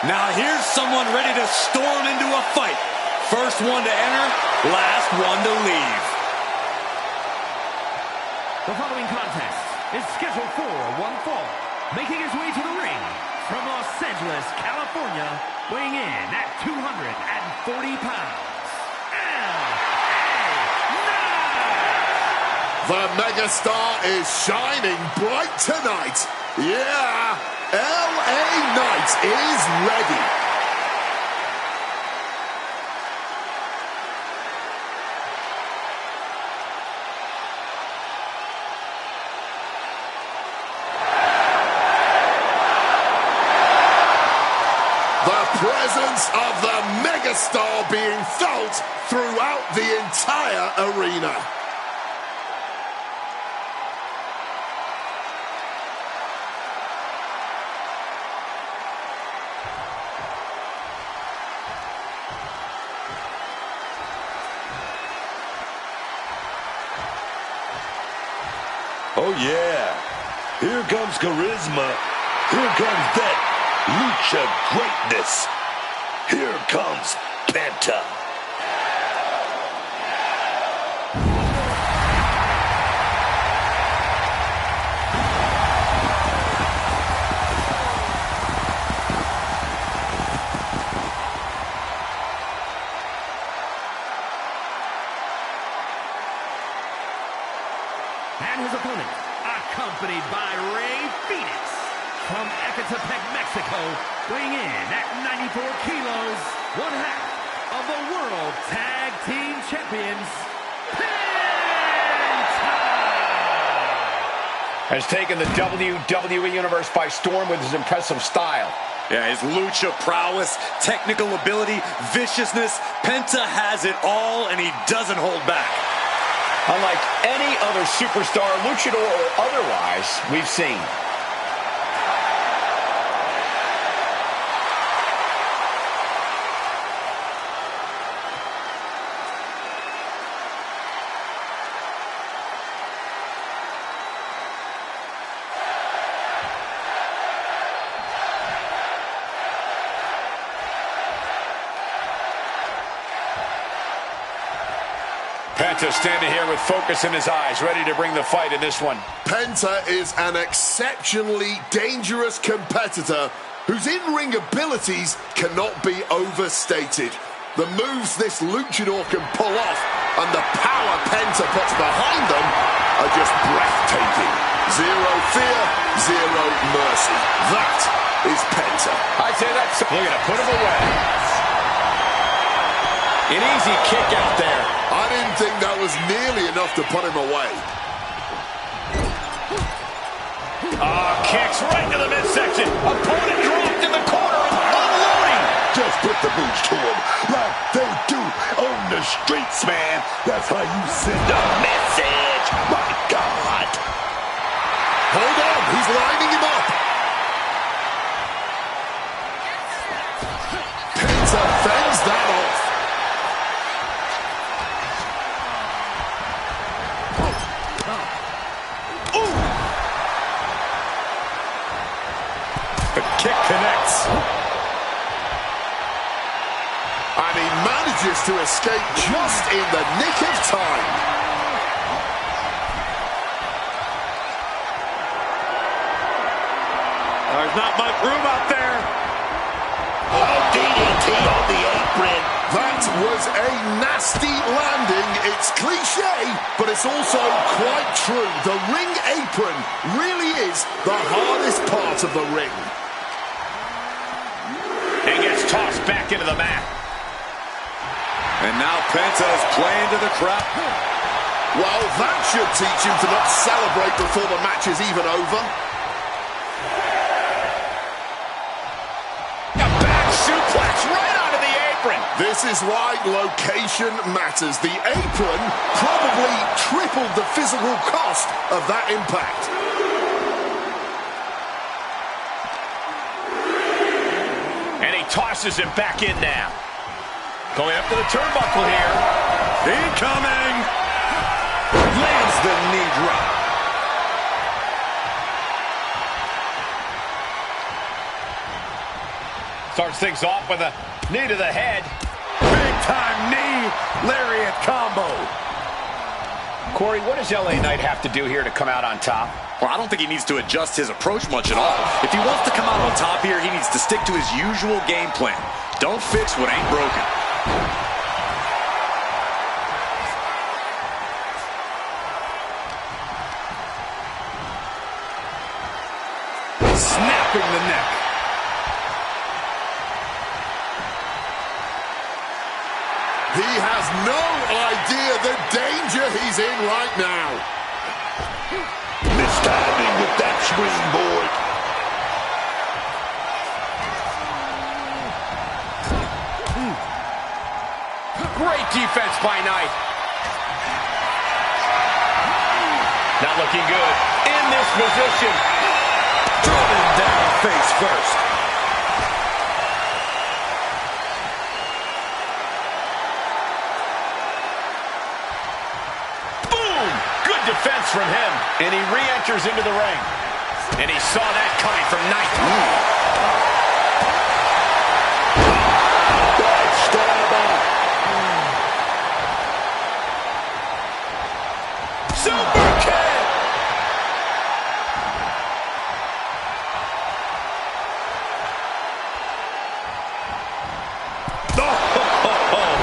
Now here's someone ready to storm into a fight. First one to enter, last one to leave. The following contest is scheduled for one fall. Making his way to the ring from Los Angeles, California, weighing in at 240 pounds. The megastar is shining bright tonight. Yeah, LA Knight is ready. The presence of the megastar being felt throughout the entire arena. Oh, yeah. Here comes charisma. Here comes that lucha greatness. Here comes Penta. And his opponent, accompanied by Rey Fénix, from Ecatepec, Mexico, weighing in at 94 kilos, one half of the World Tag Team Champions, Penta! Has taken the WWE Universe by storm with his impressive style. Yeah, his lucha prowess, technical ability, viciousness. Penta has it all, and he doesn't hold back. Unlike any other superstar, luchador or otherwise, we've seen. Penta standing here with focus in his eyes, ready to bring the fight in this one. Penta is an exceptionally dangerous competitor whose in-ring abilities cannot be overstated. The moves this luchador can pull off and the power Penta puts behind them are just breathtaking. Zero fear, zero mercy. That is Penta. I'd say that's... Looking to put him away. An easy kick out there. I didn't think that was nearly enough to put him away. Kicks right to the midsection. Opponent dropped in the corner and unloading. Just put the boots to him like they do on the streets, man. That's how you send a message. My God. Hold on, he's lining him up. Penta fends that off. The kick connects. And he manages to escape just in the nick of time. There's not much room out there. Oh, DDT on the apron. That was a nasty landing. It's cliche, but it's also quite true. The ring apron really is the hardest part of the ring. And gets tossed back into the mat. And now Penta's playing to the crowd. Well, that should teach him to not celebrate before the match is even over. A back suplex right onto the apron. This is why location matters. The apron probably tripled the physical cost of that impact. And he tosses him back in now. Going up to the turnbuckle here. Incoming. Lands the knee drop. Starts things off with a knee to the head. Big time knee. Lariat combo. Corey, what does LA Knight have to do here to come out on top? Well, I don't think he needs to adjust his approach much at all. If he wants to come out on top here, he needs to stick to his usual game plan. Don't fix what ain't broken. Snapping the neck. He has no idea the danger he's in right now. Mistiming with that springboard. Great defense by Knight. Not looking good in this position. Driven down face first. Boom! Good defense from him. And he re-enters into the ring. And he saw that coming from Knight. Super kick!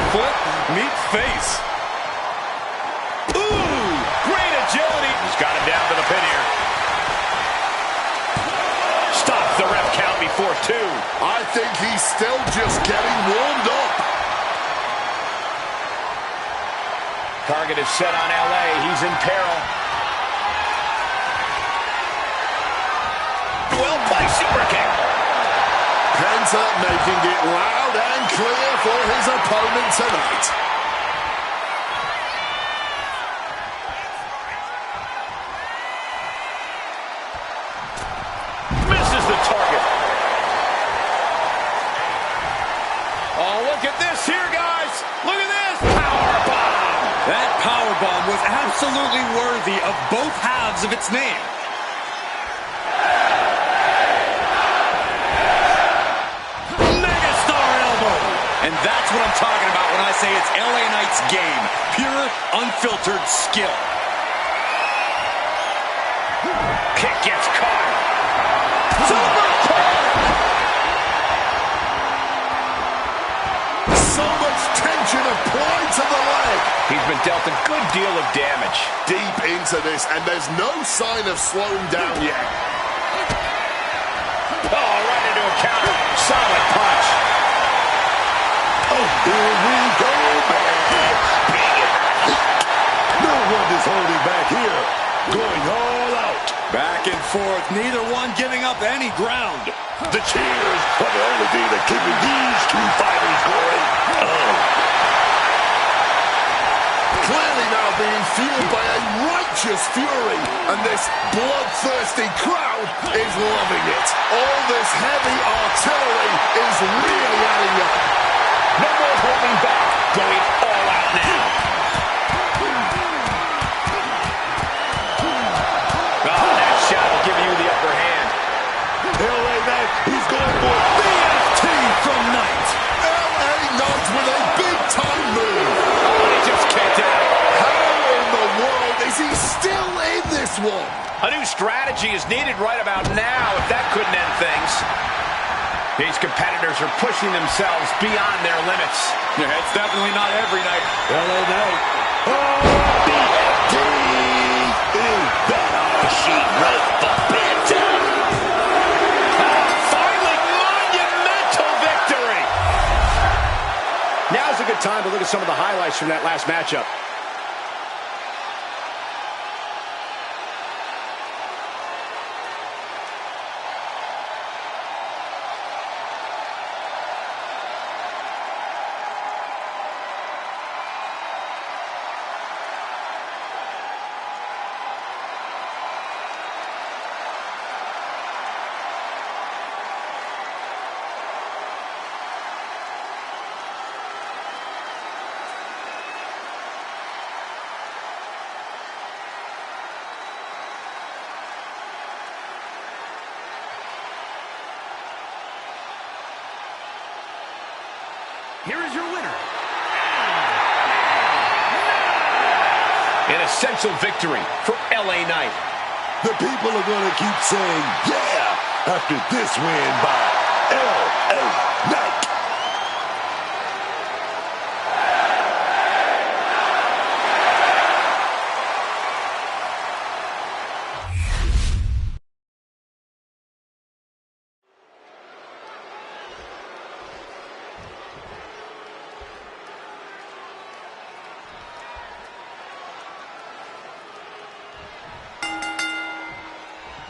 Foot meets face. Ooh! Great agility. He's got him down to the pin here. Stops the ref count before 2. I think he's still just getting warmed up. Target is set on LA. He's in peril. Well-placed super kick. Penta making it loud and clear for his opponent tonight. Misses the target. Oh, look at this here, guys. Look at this. Powerbomb. That powerbomb was absolutely worthy of both halves of its name. Megastar elbow. And that's what I'm talking about when I say it's LA Knight's game. Pure, unfiltered skill. Kick gets caught. Super kick. So much tension applied to the leg. He's been dealt a good deal of damage. Deep into this, and there's no sign of slowing down yet. Oh, right into a counter. Solid punch. Oh, here we go, man. No one is holding back here. Going all out. Back and forth, neither one giving up any ground. The cheers are the only thing that keeping these two fighters going. Oh. Clearly now being fueled by a righteous fury, and this bloodthirsty crowd is loving it. All this heavy artillery is really adding up. No more holding back. Going all out now. Oh, that shot will give you the upper hand. LA Knight, he's going for BFT from Knight. LA Knight with a big-time move. Oh, and he just kicked out. How in the world is he still in this one? A new strategy is needed right about now if that couldn't end things. These competitors are pushing themselves beyond their limits. Yeah, it's definitely not every night. LA Knight. Oh, BFT! Is that all she wrote for Penta? Finally, monumental victory! Now's a good time to look at some of the highlights from that last matchup. Here is your winner. An essential victory for LA Knight. The people are going to keep saying, yeah, after this win by LA Knight.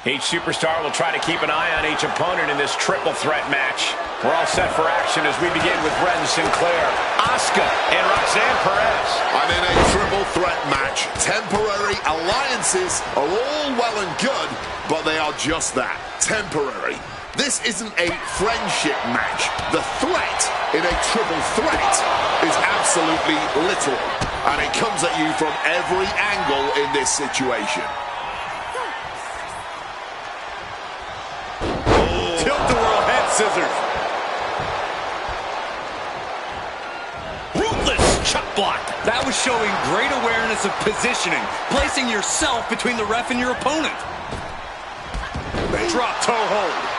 Each superstar will try to keep an eye on each opponent in this triple threat match. We're all set for action as we begin with Ren Sinclair, Asuka, and Roxanne Perez. And in a triple threat match, temporary alliances are all well and good, but they are just that, temporary. This isn't a friendship match. The threat in a triple threat is absolutely literal, and it comes at you from every angle in this situation. Tilt-a-whirl head scissors. Ruthless chop block. That was showing great awareness of positioning, placing yourself between the ref and your opponent. Drop toe hold.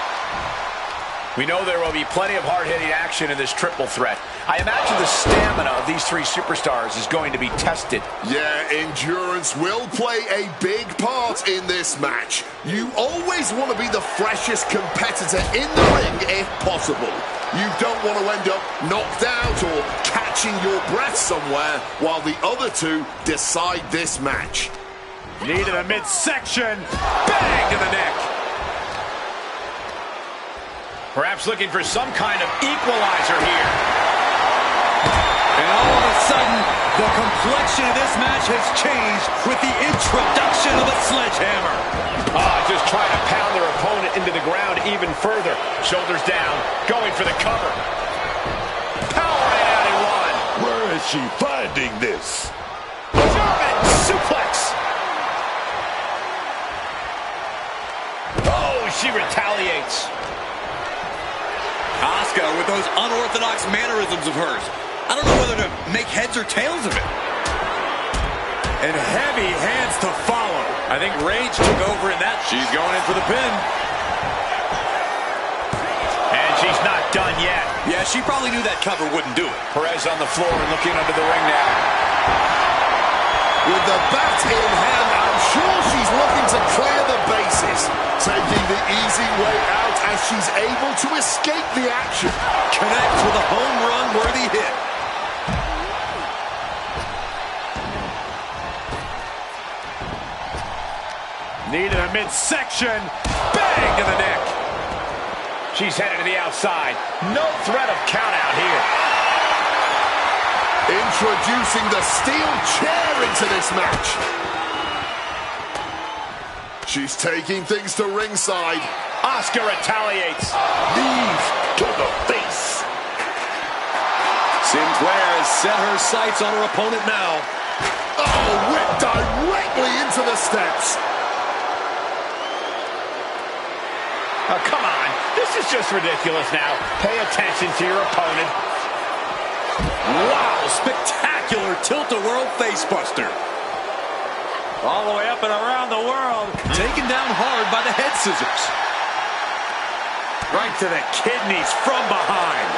We know there will be plenty of hard-hitting action in this triple threat. I imagine the stamina of these three superstars is going to be tested. Yeah, endurance will play a big part in this match. You always want to be the freshest competitor in the ring if possible. You don't want to end up knocked out or catching your breath somewhere while the other two decide this match. Knee to the midsection. Bang to the neck. Perhaps looking for some kind of equalizer here. And all of a sudden, the complexion of this match has changed with the introduction of a sledgehammer. Just trying to pound their opponent into the ground even further. Shoulders down, going for the cover. Powering out in one. Where is she finding this? German suplex. Oh, she retaliates. Asuka with those unorthodox mannerisms of hers. I don't know whether to make heads or tails of it. And heavy hands to follow. I think Rage took over in that. She's going in for the pin. And she's not done yet. Yeah, she probably knew that cover wouldn't do it. Perez on the floor and looking under the ring now. With the bat in hand, I'm sure she's looking to clear the bases. Taking the easy way out as she's able to escape the action. Connects with a home run-worthy hit. Knee to the midsection. Bang to the neck. She's headed to the outside. No threat of count out here. Introducing the steel chair into this match. She's taking things to ringside. Asuka retaliates. Knees to the face. Sinclair has set her sights on her opponent now. Oh, whipped directly into the steps. Oh, come on. This is just ridiculous now. Pay attention to your opponent. Wow, spectacular tilt-a-whirl facebuster. All the way up and around the world. Taken down hard by the head scissors. Right to the kidneys from behind.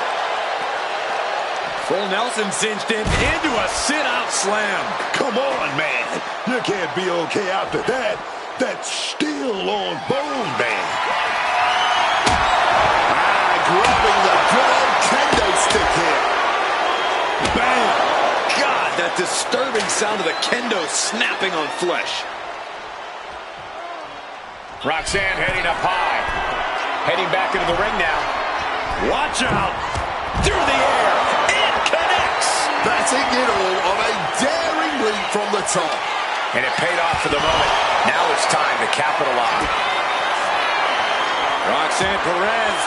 Full Nelson cinched in into a sit-out slam. Come on, man. You can't be okay after that. That's still on bone, man. Grabbing the good old kendo stick here. Bam! God, that disturbing sound of the kendo snapping on flesh. Roxanne heading up high. Heading back into the ring now. Watch out! Through the air. It connects! Batting it all on a daring leap from the top. And it paid off for the moment. Now it's time to capitalize. Roxanne Perez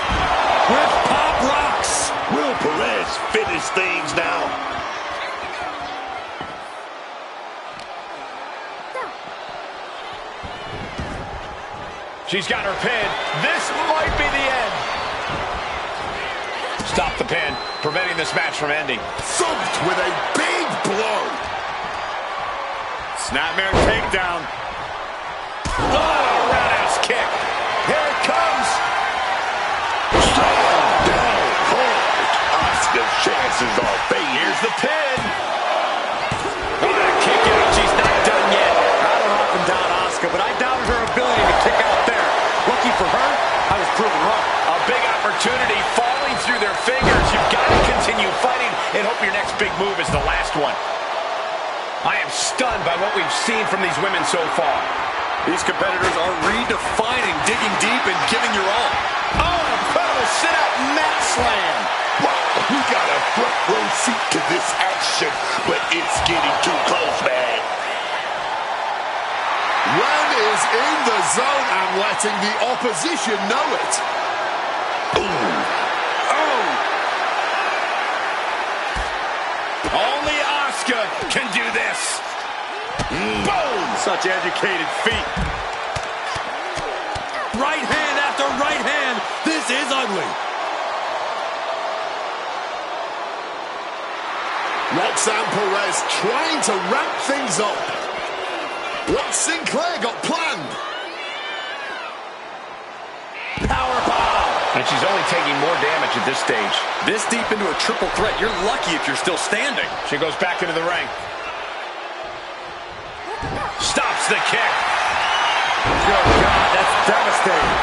with Pop Rocks. Will Perez finish things now? She's got her pin. This might be the end. Stop the pin, preventing this match from ending. Thumped with a big blow. Snapmare takedown. Oh, roundhouse kick. Here it comes. Down hard. Asuka's chances are fading. Here's the pin. Oh, that kick out. She's not done yet. I don't often doubt Asuka, but I doubted her ability to kick out there. Lucky for her, I was proven wrong. A big opportunity falling through their fingers. You've got to continue fighting and hope your next big move is the last one. I am stunned by what we've seen from these women so far. These competitors are redefining digging deep and giving your all. Oh, an incredible sit-out mat slam. Wow, we got a front row seat to this action, but it's getting too close, man. Ren is in the zone and letting the opposition know it. Ooh. Oh! Only Asuka can do this. Boom! Such educated feet. Right hand after right hand. This is ugly. Roxanne Perez trying to ramp things up. What's Sinclair got planned? Powerbomb. And she's only taking more damage at this stage. This deep into a triple threat, you're lucky if you're still standing. She goes back into the ring. Stops the kick. Good God, that's devastating.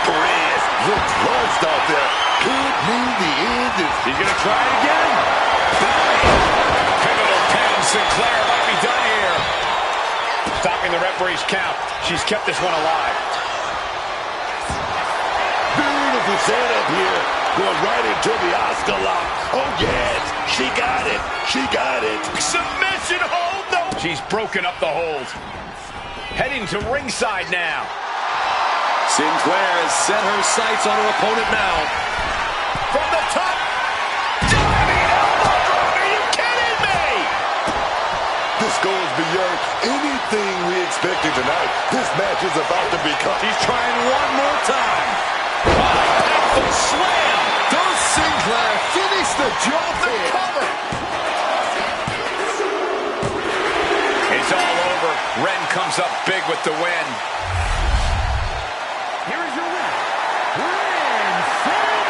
Perez looks lost out there. Could mean the end is... He's going to try it again. Pivotal pin. Sinclair might be done here. Stopping the referee's count. She's kept this one alive. Beautiful setup here. Going right into the Asuka lock. Oh, yes. She got it. She got it. Submission hold. No. She's broken up the hold. Heading to ringside now. Sinclair has set her sights on her opponent now. From the top. Diving elbow drop. Are you kidding me? This goes beyond anything we expected tonight. This match is about to become... She's trying one more time. Powerful slam. Does Sinclair finish the job here? Cover. It's all over. Ren comes up big with the win. Here is your winner, Ren Sinclair.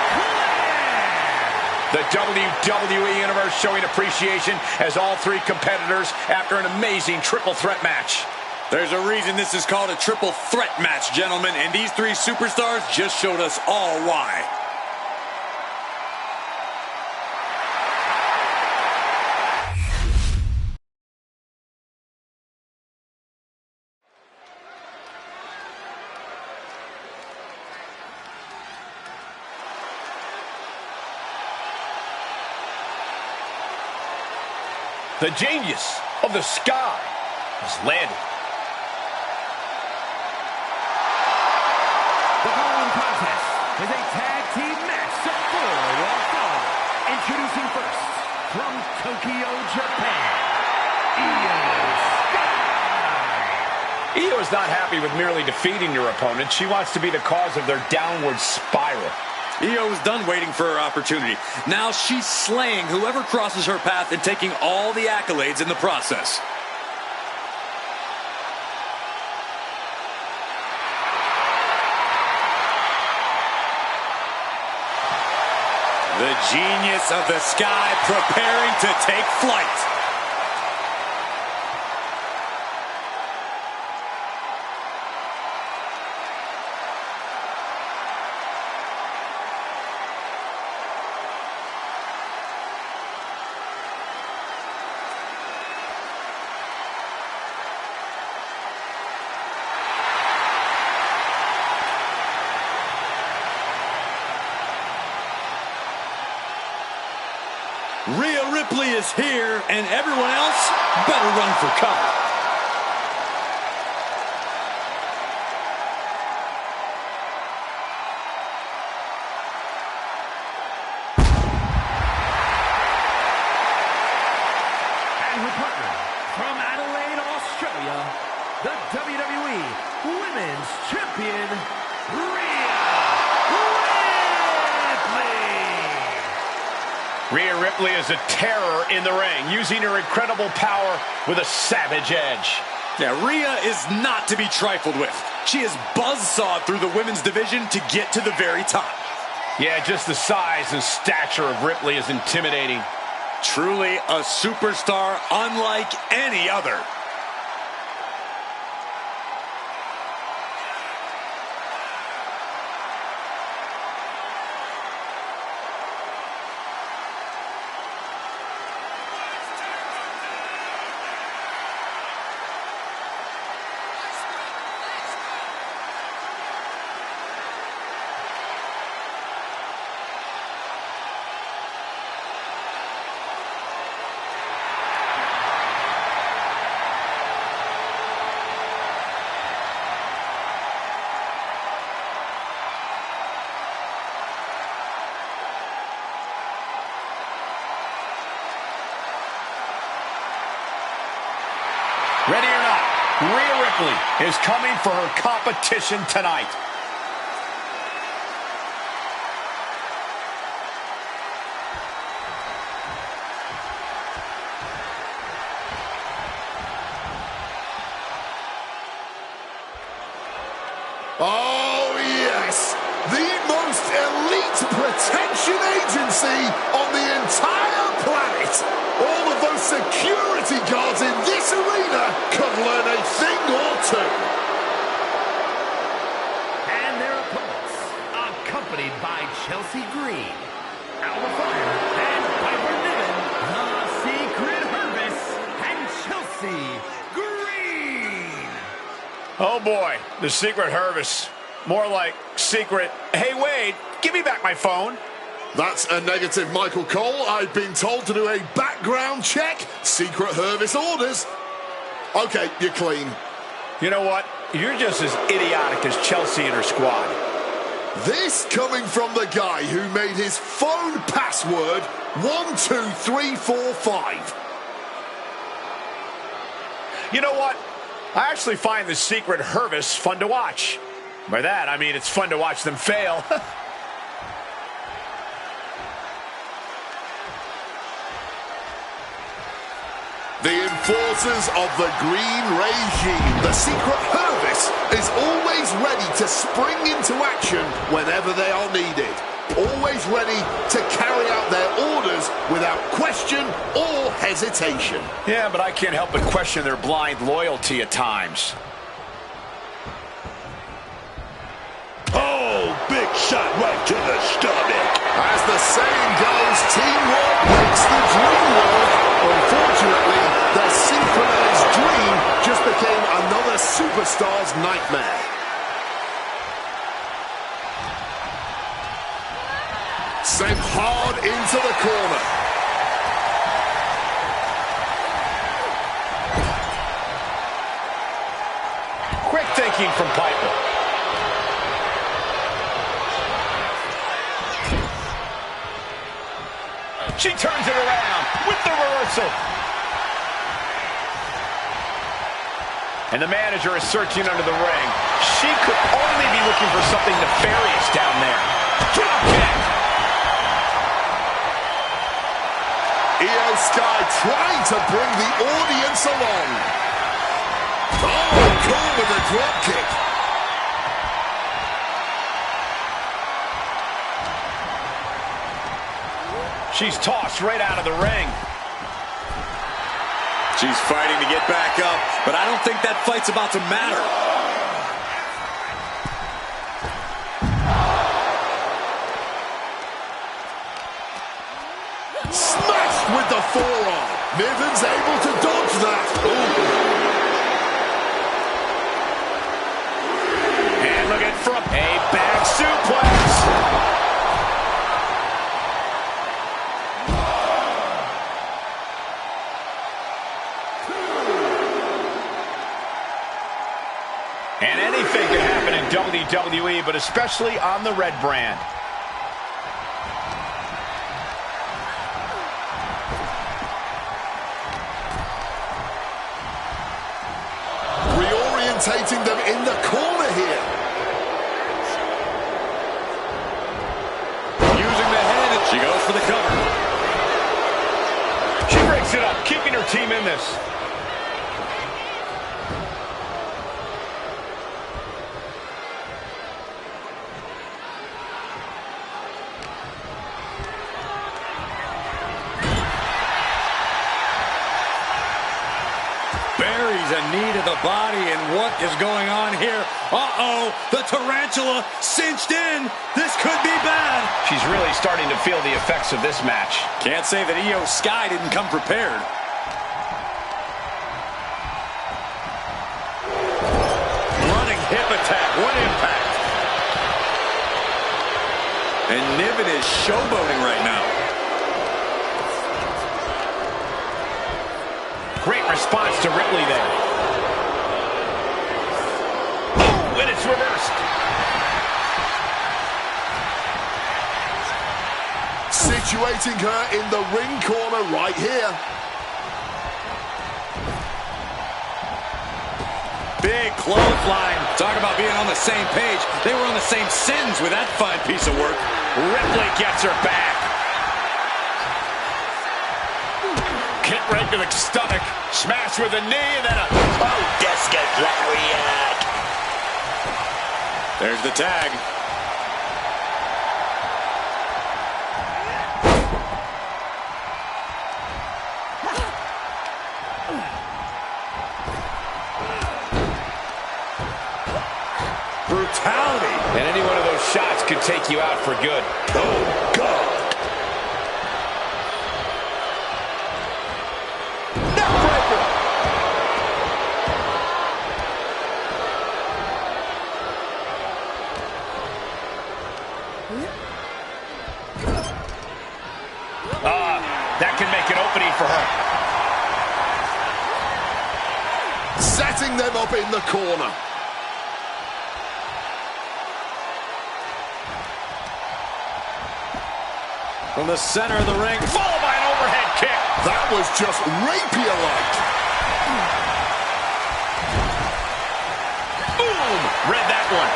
The WWE Universe showing appreciation as all three competitors after an amazing triple threat match. There's a reason this is called a triple threat match, gentlemen, and these three superstars just showed us all why. The genius of the sky has landed. The following contest is a tag team match set for one fall. Introducing first, from Tokyo, Japan, Io Sky. Io is not happy with merely defeating your opponent. She wants to be the cause of their downward spiral. Io is done waiting for her opportunity. Now she's slaying whoever crosses her path and taking all the accolades in the process. The genius of the sky preparing to take flight. Rhea Ripley is here, and everyone else better run for cover. And her partner, from Adelaide, Australia, the WWE Women's Champion, Rhea Ripley. Rhea Ripley is a terror in the ring, using her incredible power with a savage edge. Yeah, Rhea is not to be trifled with. She is buzzsawed through the women's division to get to the very top. Yeah, just the size and stature of Ripley is intimidating. Truly a superstar unlike any other. Ready or not, Rhea Ripley is coming for her competition tonight. Oh, yes. The most elite protection agency on the entire planet. All of those security guards in this arena could learn a thing or two. And their opponents, accompanied by Chelsea Green, Alba Fire, and Piper Niven, the Secret Hervis, and Chelsea Green. Oh boy, the Secret Hervis. More like secret, hey Wade, give me back my phone. That's a negative, Michael Cole. I've been told to do a background check. Secret Hervis orders. Okay, you're clean. You know what? You're just as idiotic as Chelsea and her squad. This coming from the guy who made his phone password 12345. You know what? I actually find the Secret Hervis fun to watch. By that, I mean it's fun to watch them fail. The enforcers of the green regime, the Secret Hervis, is always ready to spring into action whenever they are needed. always ready to carry out their orders without question or hesitation. Yeah, but I can't help but question their blind loyalty at times. Oh, big shot right to the stomach. As the saying goes, teamwork makes the dream work. Unfortunately, their synchronized dream just became another superstar's nightmare. Sent hard into the corner. Quick thinking from Piper. She turns it around with the reversal. And the manager is searching under the ring. She could only be looking for something nefarious down there. Drop kick. Io Sky trying to bring the audience along. Oh, cool with a drop kick. She's tossed right out of the ring. She's fighting to get back up, but I don't think that fight's about to matter. Smashed with the forearm. Niven's able to dodge that. Ooh. And look at from a back suplex. And anything can happen in WWE, but especially on the red brand. Reorientating them in the corner here. Using the head, and she goes for the cover. She breaks it up, keeping her team in this. Buries a knee to the body, and what is going on here? Uh-oh, the tarantula cinched in. This could be bad. She's really starting to feel the effects of this match. Can't say that Io Sky didn't come prepared. Running hip attack, what impact. And Niven is showboating right now. Great response to Ripley there. Oh, and it's reversed. Situating her in the ring corner right here. Big clothesline. Talk about being on the same page. They were on the same sentence with that fine piece of work. Ripley gets her back. Kick right to the stomach. Smash with a knee and then a... Oh, discus lariat. There's the tag. Brutality. And any one of those shots could take you out for good. Oh, God. That can make an opening for her. Setting them up in the corner. From the center of the ring, Followed by an overhead kick. That was just rapier-like. Boom! Read that one.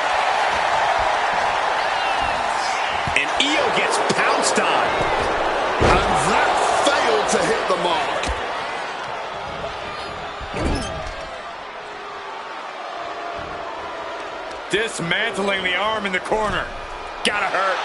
And Io gets pounced on. And that failed to hit the mark. dismantling the arm in the corner. Gotta hurt.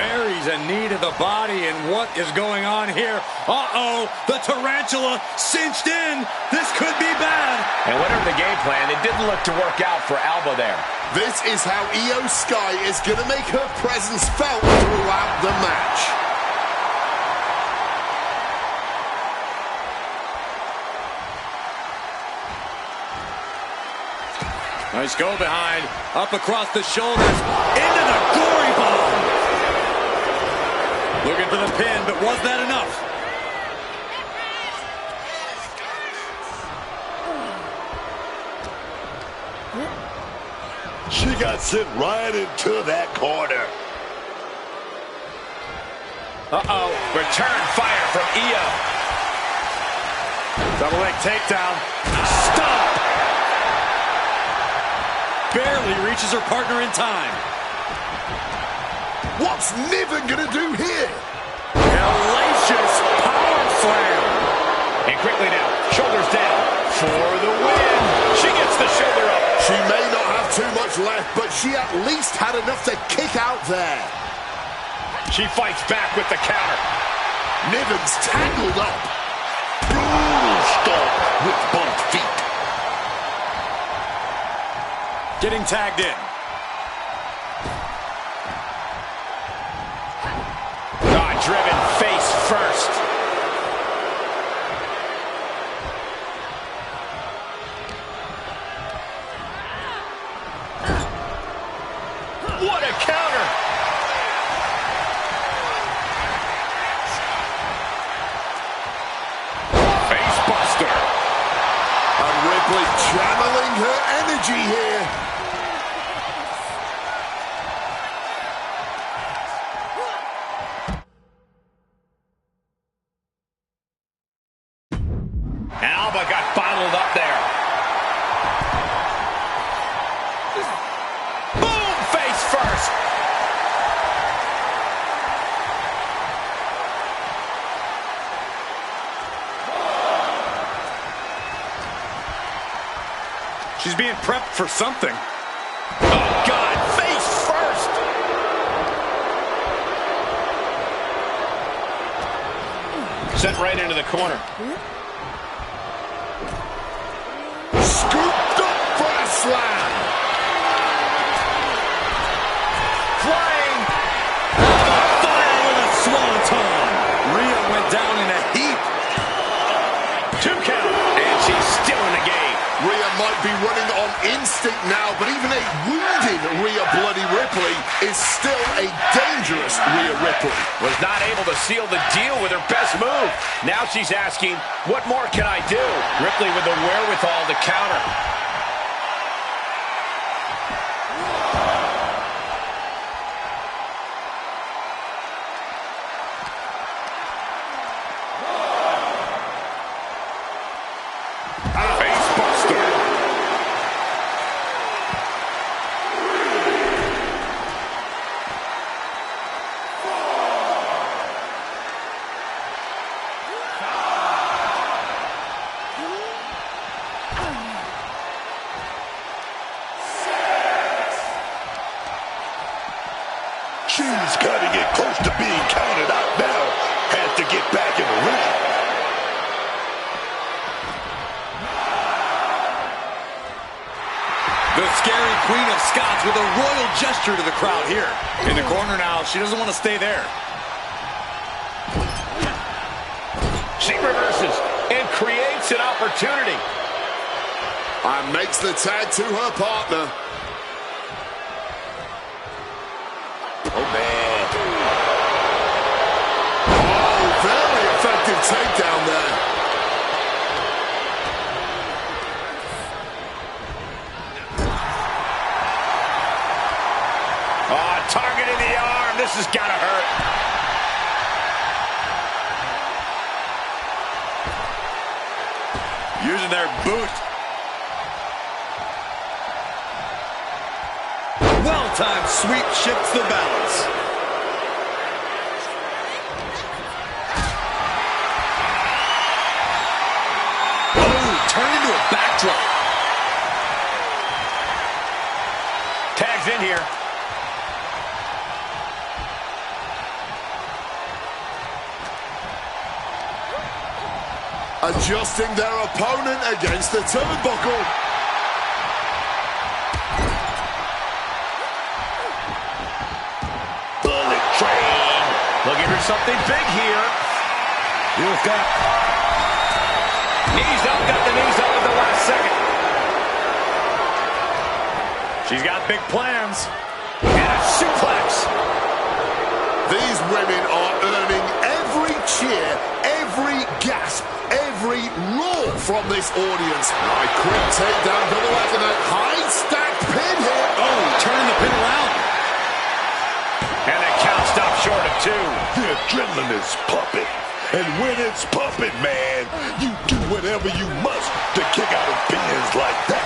buries a knee to the body, and what is going on here? Uh-oh, the tarantula cinched in. This could be bad. And whatever the game plan, it didn't look to work out for Alba there. This is how Io Sky is going to make her presence felt throughout the match. Nice go behind, up across the shoulders, into the glory bomb. Looking for the pin, but was that enough? She got sent right into that corner. Uh-oh, return fire from Io. Double leg takedown. Stop! Barely reaches her partner in time. What's Niven gonna do here? Hellacious power slam. And quickly now, shoulders down for the win. She gets the shoulder up. She may not have too much left, but she at least had enough to kick out there. She fights back with the counter. Niven's tangled up. Brutal stomp with both feet. Getting tagged in. Driven face first. What a counter! Face buster. And Ripley channeling her energy here. Alba got bottled up there. Boom! Face first. She's being prepped for something. Oh, God. Face first. Sent right into the corner. Scooped up for a slam. Flying. Fire with a swanton. Rhea went down in a heap. 2 count. And she's still in the game. Rhea might be running on instinct now, but even a wounded Rhea Bloody Ripley is still a dangerous Rhea Ripley. Was not able to seal the deal with her best move. Now she's asking, what more can I do? Ripley with the wherewithal to counter. Face buster. She's got to get close to being counted out now. Has to get back in the ring. The scary Queen of Scots with a royal gesture to the crowd here. In the corner now, she doesn't want to stay there. She reverses and creates an opportunity. And makes the tag to her partner. Oh, man. Oh, very effective takedown there. Oh, target in the arm. This has got to hurt. Using their boot. Well-timed sweep shifts the balance. Oh, turned into a backdrop. Tags in here. adjusting their opponent against the turnbuckle. Bullet train. Looking for something big here. Here's that. Knees up, got the knees up at the last second. She's got big plans. And a suplex. These women are earning every cheer, every gasp, every roar from this audience. A quick takedown, double after that high stacked pin here. Oh, turning the pin around. And the count stopped short of 2. The adrenaline is pumping. And when it's pumping, man, you do whatever you must to kick out of pins like that.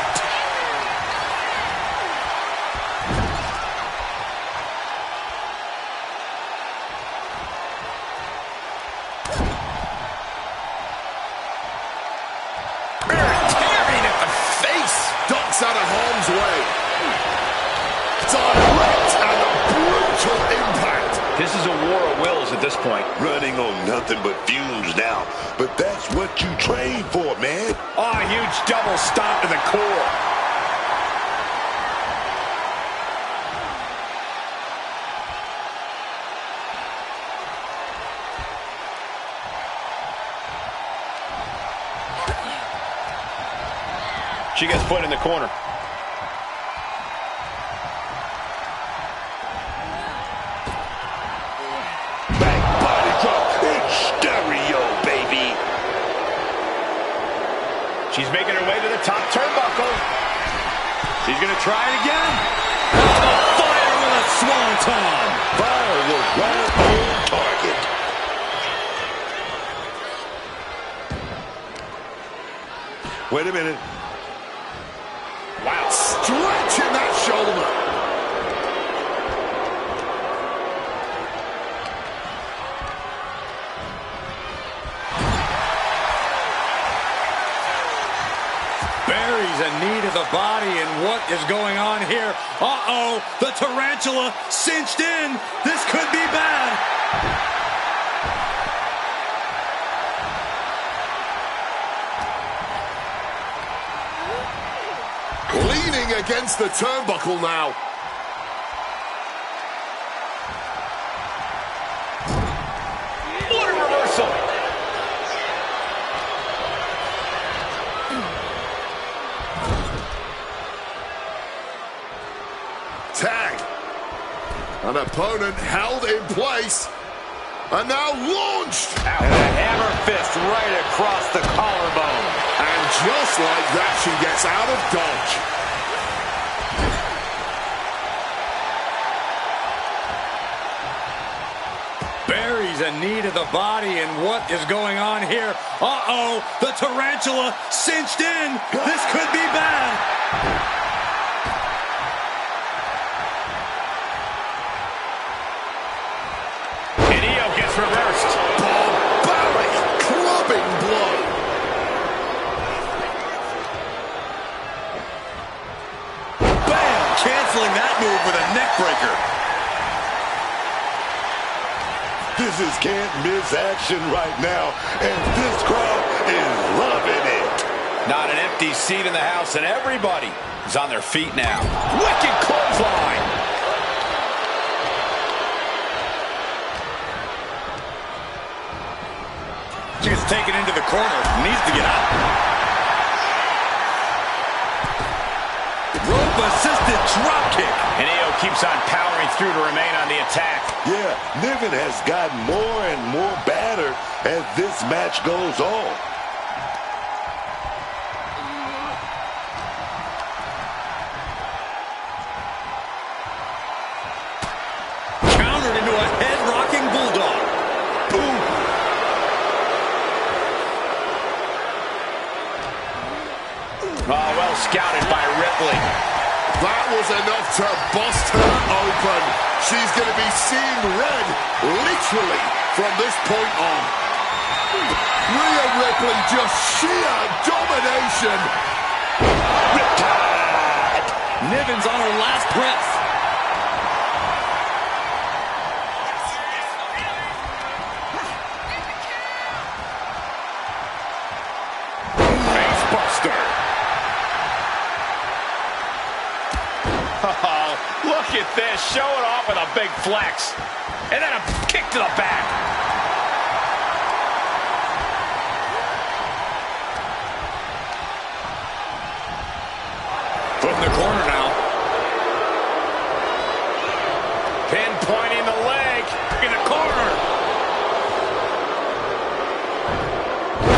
Ducks out of harm's way. Direct and brutal impact. This is a war of wills at this point. Running on nothing but fumes now. But that's what you train for, man. Oh, a huge double stomp to the core. She gets put in the corner. Back body drop in stereo, baby. She's making her way to the top turnbuckle. She's going to try it again. Fire with a swanton. Fire was right on target. Wait a minute. Wow, stretching that shoulder. Buries a knee to the body, and what is going on here? Uh-oh, the tarantula cinched in. This could be bad. Leaning against the turnbuckle now. What a reversal. Tag. An opponent held in place. And now launched. And a hammer fist right across the collarbone. And just like that, she gets out of dodge. Buries a knee to the body, and what is going on here? Uh-oh, the tarantula cinched in. This could be bad. Reversed. Barbaric clubbing blow. Bam! Canceling that move with a neck breaker. This is can't miss action right now, and this crowd is loving it. Not an empty seat in the house, and everybody is on their feet now. Wicked clothesline. She gets taken into the corner. Needs to get out. Rope-assisted dropkick. And Io keeps on powering through to remain on the attack. Yeah, Niven has gotten more and more battered as this match goes on. Countered into a head-rocking bulldog. Boom. Oh, well scouted by Ripley. That was enough to bust her open. She's going to be seeing red, literally, from this point on. Rhea Ripley, just sheer domination. Riptide. Niven's on her last breath. to show it off with a big flex. And then a kick to the back. Foot in the corner now. Pinpointing the leg. In the corner.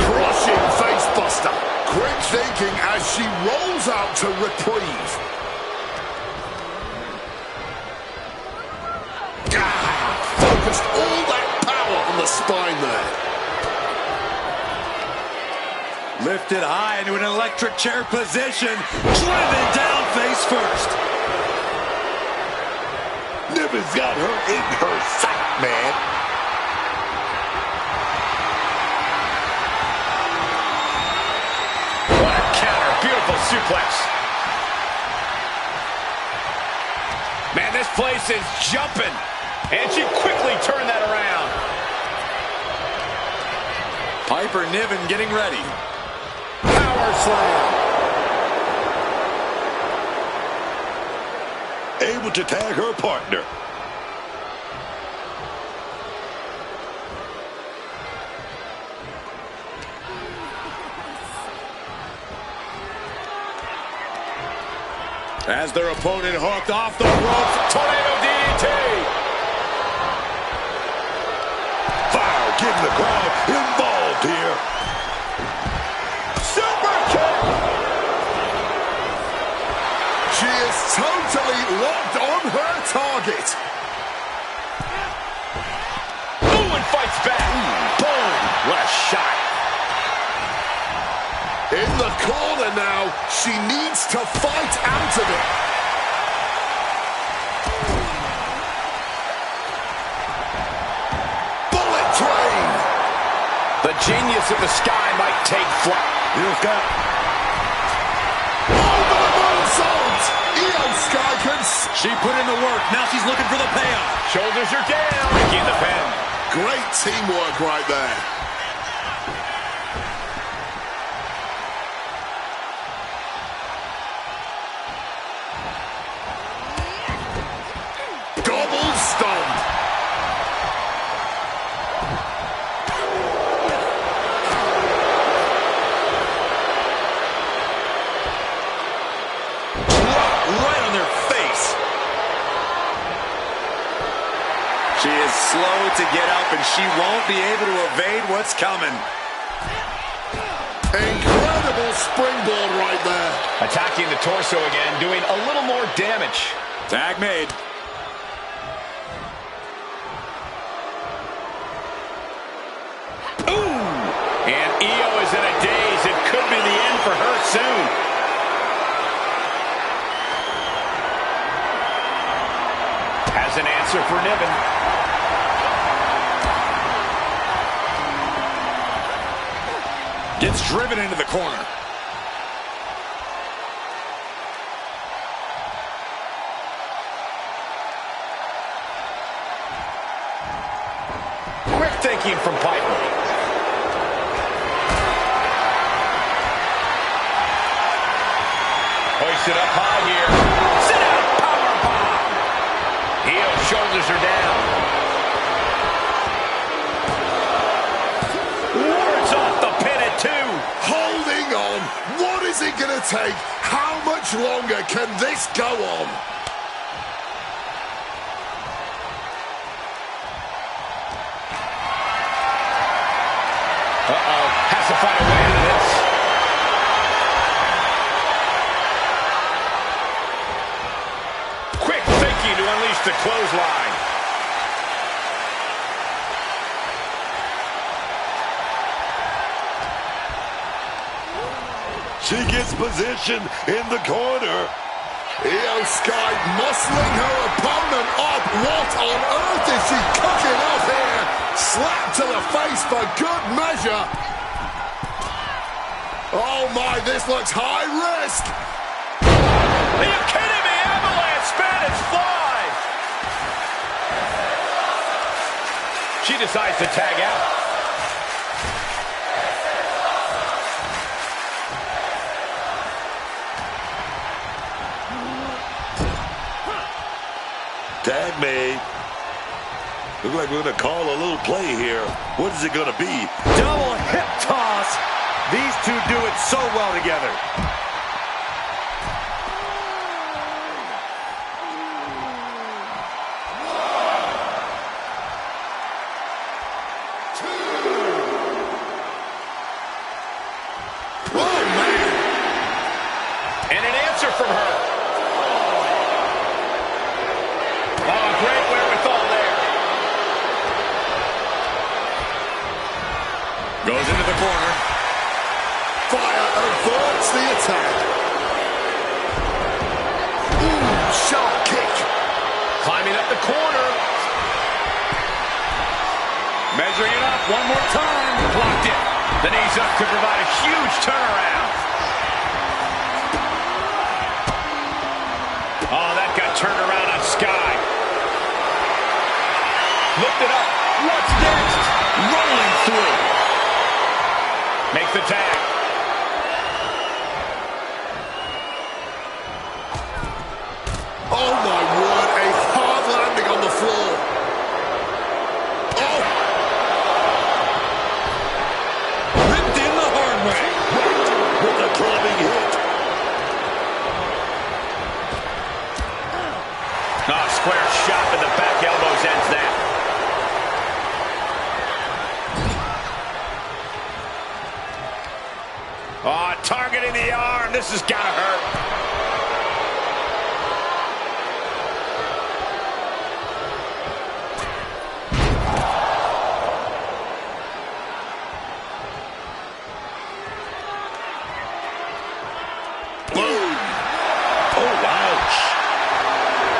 Crushing facebuster. Quick thinking as she rolls out to reprieve. Focused all that power on the spine there. Lifted high into an electric chair position. Driven down face first. Niven's got her in her sight, man. What a counter. Beautiful suplex. Man, this place is jumping. And she quickly turned that around. Piper Niven getting ready. Power slam. Able to tag her partner. As their opponent hooked off the ropes. Tornado DDT. Fire, getting the crowd involved here. Super kick. She is totally locked on her target. Ooh, and fights back. Boom. What a shot. In the corner now, she needs to fight out of it. Bullet train. The genius of the sky might take flight. Here's got Over the moonsault. Io Sky can... She put in the work. Now she's looking for the payoff. Shoulders are down. Ricky in the pen. Great teamwork right there. Gobble stomp. Right on their face. She is slow to get up, and she won't be able to evade what's coming. Incredible springboard right there. Attacking the torso again, doing a little more damage. Tag made. Ooh! And Io is in a daze. It could be the end for her soon. Has an answer for Niven. Gets driven into the corner. Quick thinking from Piper. Hoisted up high here. Sit out powerbomb. Io's shoulders are down. Wards off the pin at 2. Holding on. What is it going to take? How much longer can this go on? Uh-oh. Has to find a way out of this. Quick thinking to unleash the clothesline. She gets position in the corner. Io Sky muscling her opponent up. What on earth is she cooking up here? Slap to the face for good measure. Oh my, this looks high risk. Are you kidding me? Avalanche Spanish fly. She decides to tag out. tag made. Looks like we're going to call a little play here. What is it going to be? Double hip toss. These two do it so well together. And an answer from her. Oh, great wherewithal there. Goes into the corner. Fire averts the attack. Ooh, sharp kick. Climbing up the corner. Measuring it up one more time. Blocked it. The knees up could provide a huge turnaround. Oh, that got turned around on Sky. Lifted up. What's next? Rolling through. Make the tag. Oh my word, a hard landing on the floor. Oh! Ripped in the hard way. With a clubbing hit. Oh, square shot in the back elbows ends that. Oh, targeting the arm. This has got to hurt.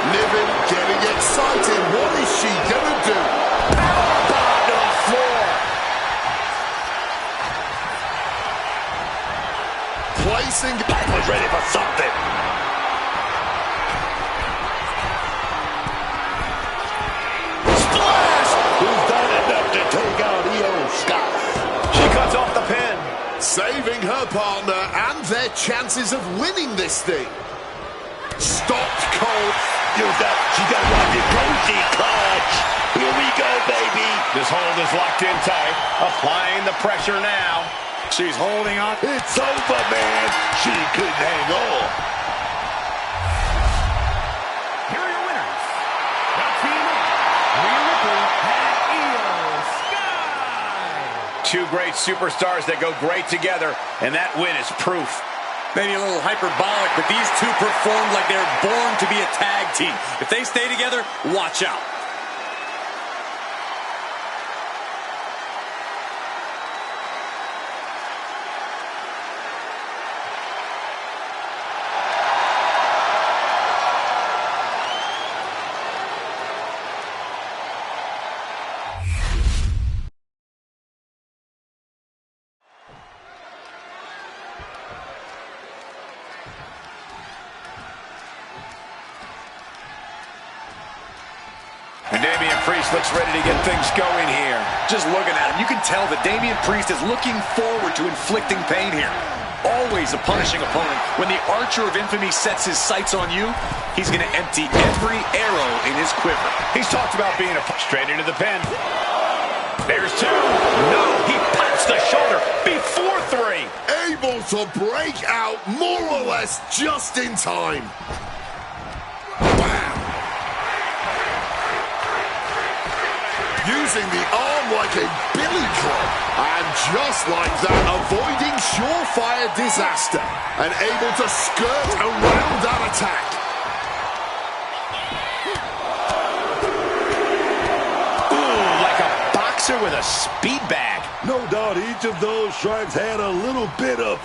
Niven getting excited. What is she gonna do? Powerbomb to the floor. Placing. I was ready for something. Splash! Who's done enough to take out Io Sky? She cuts off the pin. Saving her partner and their chances of winning this thing. Stopped cold. She got Rocky Cozy clutch. Here we go, baby. This hold is locked in tight. Applying the pressure now. She's holding on. It's over, man. She couldn't hang on. Here are your winners. The team of Rhea Ripley and Io Sky. Two great superstars that go great together, and that win is proof. Maybe a little hyperbolic, but these two performed like they're born to be a tag team. If they stay together, watch out. And Damian Priest looks ready to get things going here. Just looking at him, you can tell that Damian Priest is looking forward to inflicting pain here. Always a punishing opponent. When the Archer of Infamy sets his sights on you, he's going to empty every arrow in his quiver. He's talked about being straight into the pin. There's two. No, he pops the shoulder before three. Able to break out more or less just in time. Wow. Using the arm like a billy club. And just like that, avoiding surefire disaster. And able to skirt around that attack. Ooh, like a boxer with a speed bag. No doubt each of those strikes had a little bit of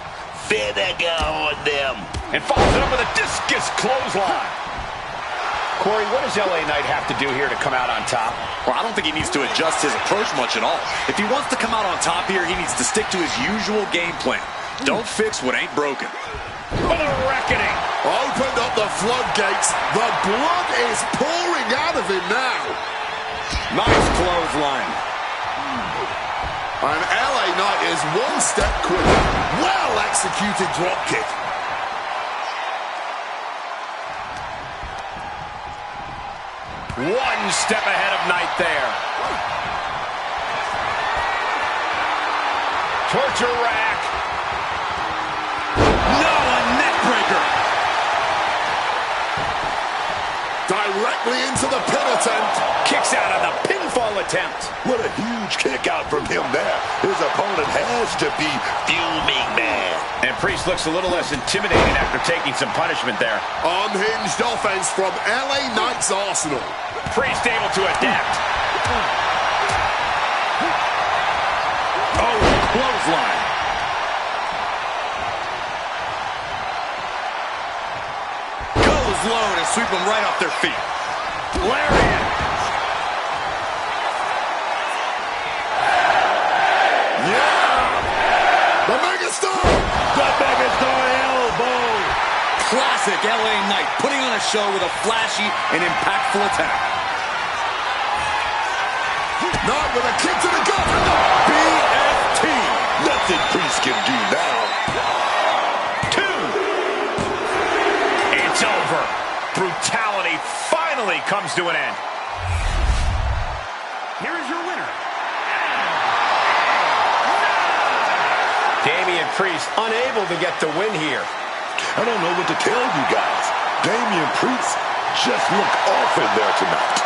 vinegar on them. And follows it up with a discus clothesline. Corey, what does LA Knight have to do here to come out on top? Well, I don't think he needs to adjust his approach much at all. If he wants to come out on top here, he needs to stick to his usual game plan. Don't fix what ain't broken. What a reckoning. Opened up the floodgates. The blood is pouring out of him now. Nice clothesline. And LA Knight is one step quicker. Well executed dropkick. One step ahead of Knight there. Torture rack. No, a neck breaker. Directly into the pin attempt. Kicks out on the pinfall attempt. What a huge kick out from him there. His opponent has to be fuming, man. And Priest looks a little less intimidating after taking some punishment there. Unhinged offense from LA Knight's Arsenal. Priest able to adapt. Oh, clothesline. Goes low to sweep them right off their feet. Lariat. The megastar! The megastar elbow. Classic LA Knight, putting on a show with a flashy and impactful attack. Knight with a kick to the gut. BFT. Nothing Priest can do now. 2. It's over. Brutality finally comes to an end. Here is your winner. Damian Priest unable to get the win here. I don't know what to tell you guys. Damian Priest just looked off in there tonight.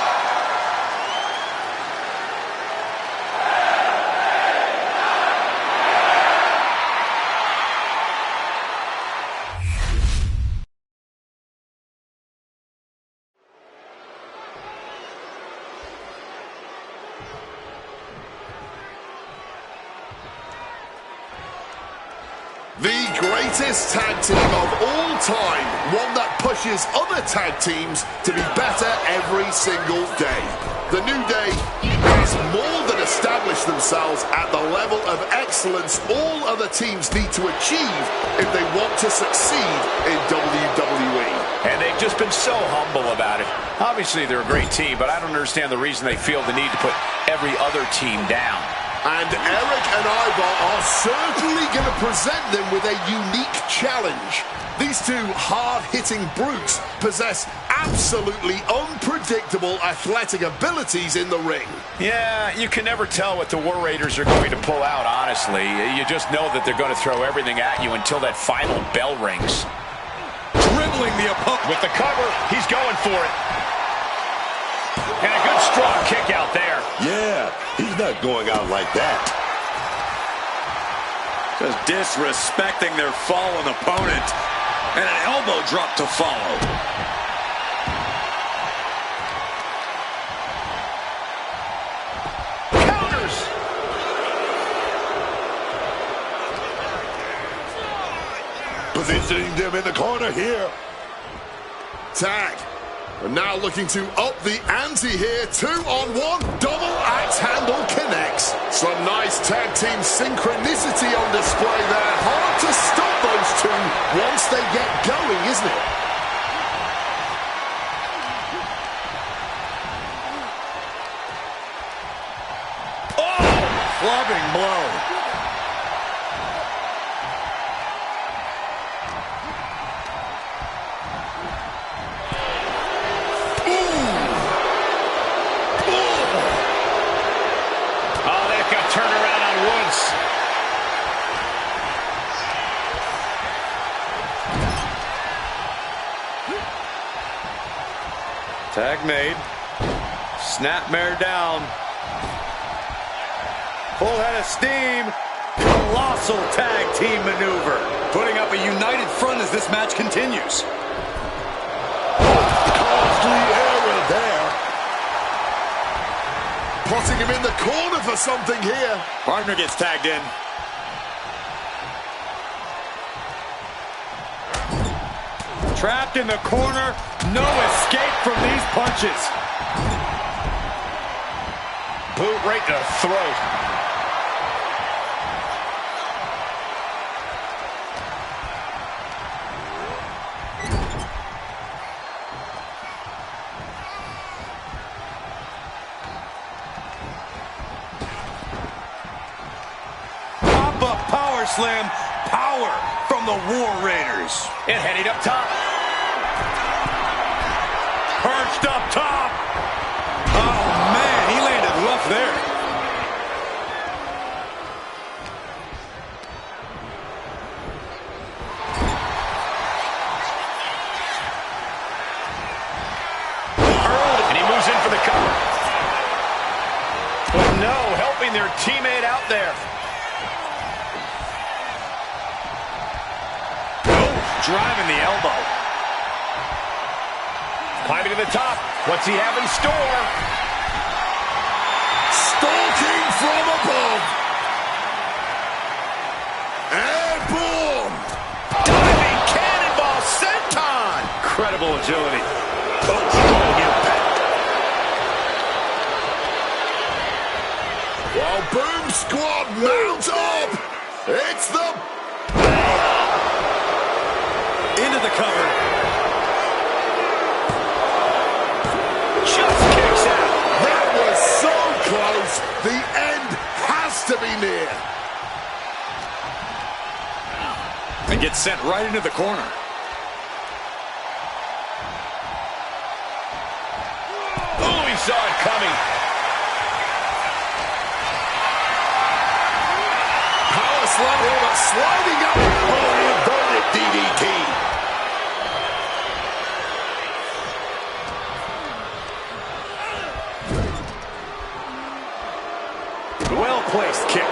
The greatest tag team of all time, one that pushes other tag teams to be better every single day. The New Day has more than established themselves at the level of excellence all other teams need to achieve if they want to succeed in WWE. And they've just been so humble about it. Obviously, they're a great team, but I don't understand the reason they feel the need to put every other team down. And Eric and Ivar are certainly going to present them with a unique challenge. These two hard-hitting brutes possess absolutely unpredictable athletic abilities in the ring. Yeah, you can never tell what the War Raiders are going to pull out, honestly. You just know that they're going to throw everything at you until that final bell rings. Dribbling the opponent. With the cover, he's going for it. And a good strong kick out there. Yeah, he's not going out like that. Just disrespecting their fallen opponent. And an elbow drop to follow. Counters. Positioning them in the corner here. Tag. We're now looking to up the ante here. 2-on-1. Double axe handle connects. Some nice tag team synchronicity on display there. Hard to stop those two once they get going, isn't it? Oh! Clubbing blow. Turnaround on Woods. Tag made. Snapmare down. Full head of steam. Colossal tag team maneuver. Putting up a united front as this match continues. Costly error there. Putting him in the corner for something here. Partner gets tagged in. Trapped in the corner. No escape from these punches. Boot right to the throat. Power slam, power from the War Raiders. And heading up top. Perched up top. no, helping their teammate out there. Oh, driving the elbow. Climbing to the top. What's he have in store? Stalking from above. Airborne. Diving cannonball senton. Incredible agility. Oh, strong impact. While Boom Squad mount up, it's the Into the cover. Just kicks out. That was so close. The end has to be near. And gets sent right into the corner. Oh, he saw it coming. Power slam, but sliding up. Oh, inverted DDT. Well-placed kick.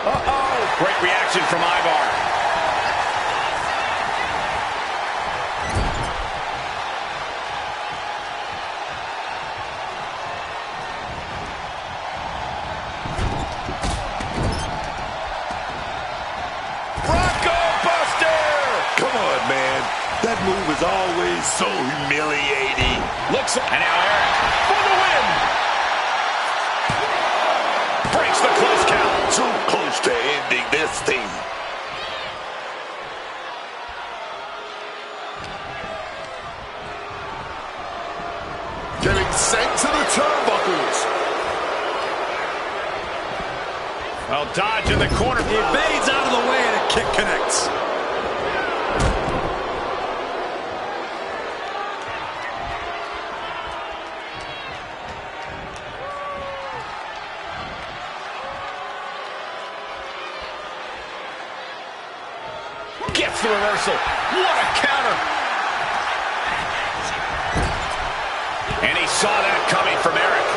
Uh-oh. Great reaction from Ivar. Bronco Buster! Come on, man. That move is always so humiliating. Looks like... And now Eric for the win! Breaks the close count. So close to ending this thing. Getting sent to the turnbuckles. Well, dodge in the corner. He evades out of the way and a kick connects. Gets the reversal. What a counter. And he saw that coming from Eric.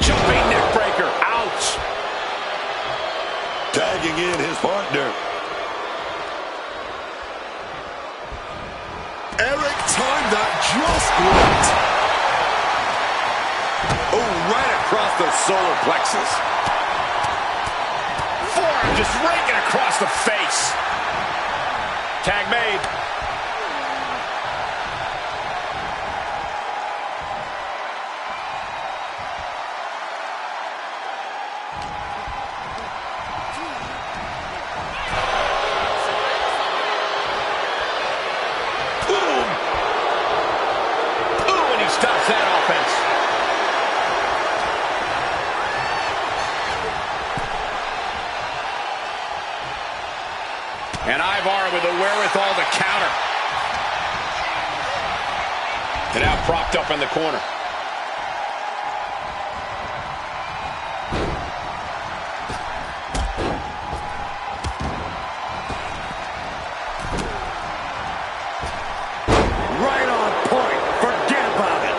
Jumping neck breaker. Ouch. Tagging in his partner. Eric timed that just right. Oh, right across the solar plexus. Forearm just raking across the face. Tag made. Boom. Ooh, and he stops that offense. And Ivar with the wherewithal to counter. And now propped up in the corner. Right on point. Forget about it.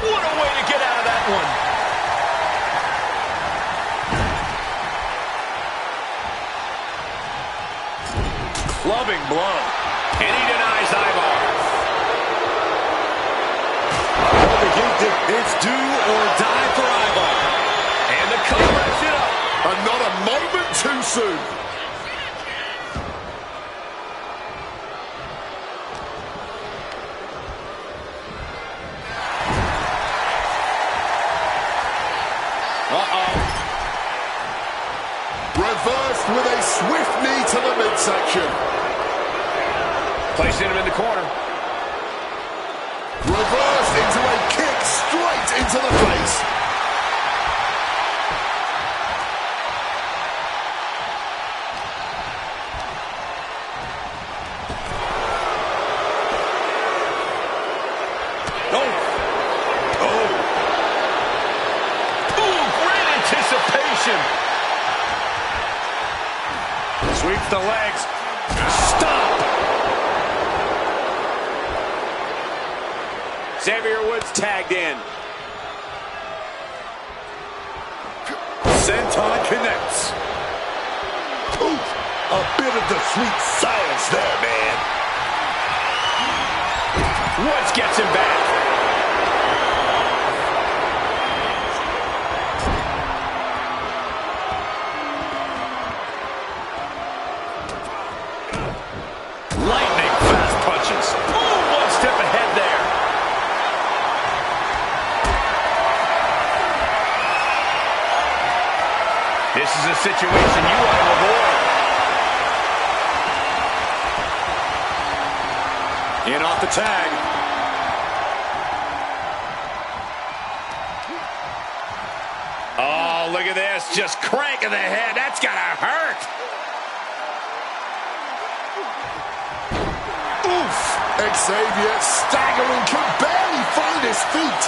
What a way to get out of that one. Clubbing blow. And he denies Ivar. It's do or die for Ivar. And the cover wraps it up. And not a moment too soon. Uh-oh. Reversed with a swift knee to the midsection. Placing him in the corner. Reversed into a kick straight into the face. Ooh, great anticipation. Sweeps the legs. Stop! Xavier Woods tagged in. Senton connects. Oof, a bit of the sweet science there, man. Woods gets him back. Lightning fast punches. Oh, one step ahead there. This is a situation you want to avoid. In off the tag. Oh, look at this. Just cranking the head. That's gotta hurt. Oof! Xavier staggering, can barely find his feet.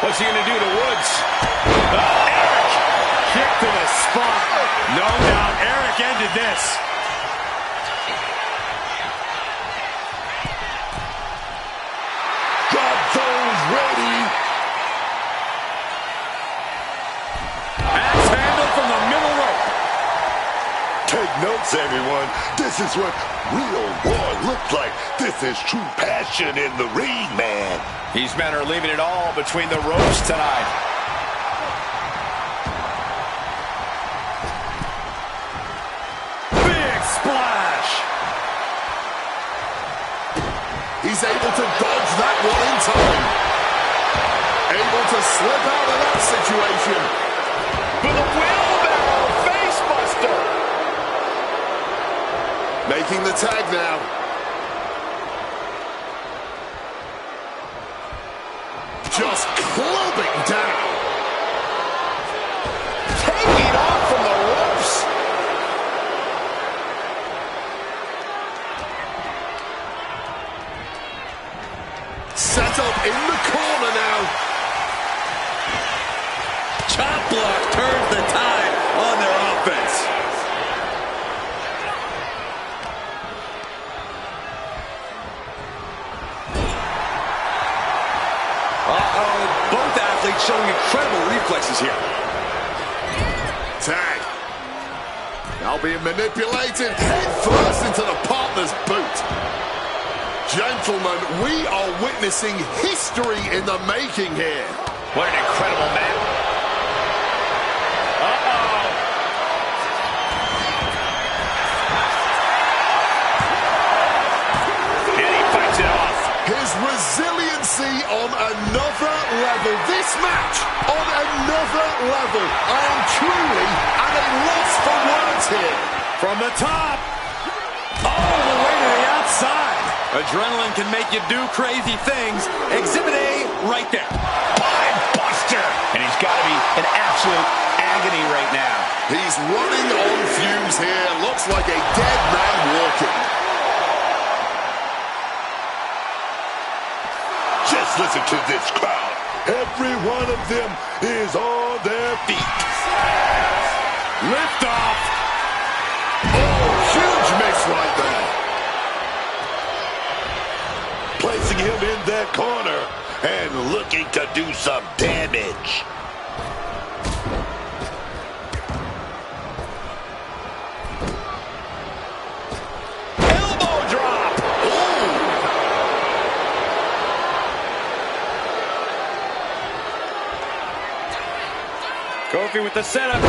What's he gonna do to Woods? Eric! Kick to the spine. No doubt Eric ended this. Drop those ready. Axe handle from the middle rope. Take notes, everyone. This is what real war looks like. This is true passion in the ring, man. These men are leaving it all between the ropes tonight. Big splash. He's able to dodge that one in time. Able to slip out of that situation. For the wheelbarrow facebuster. Making the tag now. Just clubbing down. Taking off from the ropes. Set up in the corner now. Chop block turns the tide on their offense. Uh-oh. Both athletes showing incredible reflexes here. Tag. Now being manipulated head first into the partner's boot. Gentlemen, we are witnessing history in the making here. What an incredible match. Uh-oh. And he fights it off. His resiliency on another level. This match on another level. I am truly at a loss for words here. From the top. All the way to the outside. Adrenaline can make you do crazy things. Exhibit A right there. Pine buster. And he's got to be in absolute agony right now. He's running on fumes here. Looks like a dead man walking. Just listen to this crowd. Every one of them is on their feet. Lift off. Oh, huge miss right there. Placing him in that corner and looking to do some damage. Elbow drop. Kofi with the setup.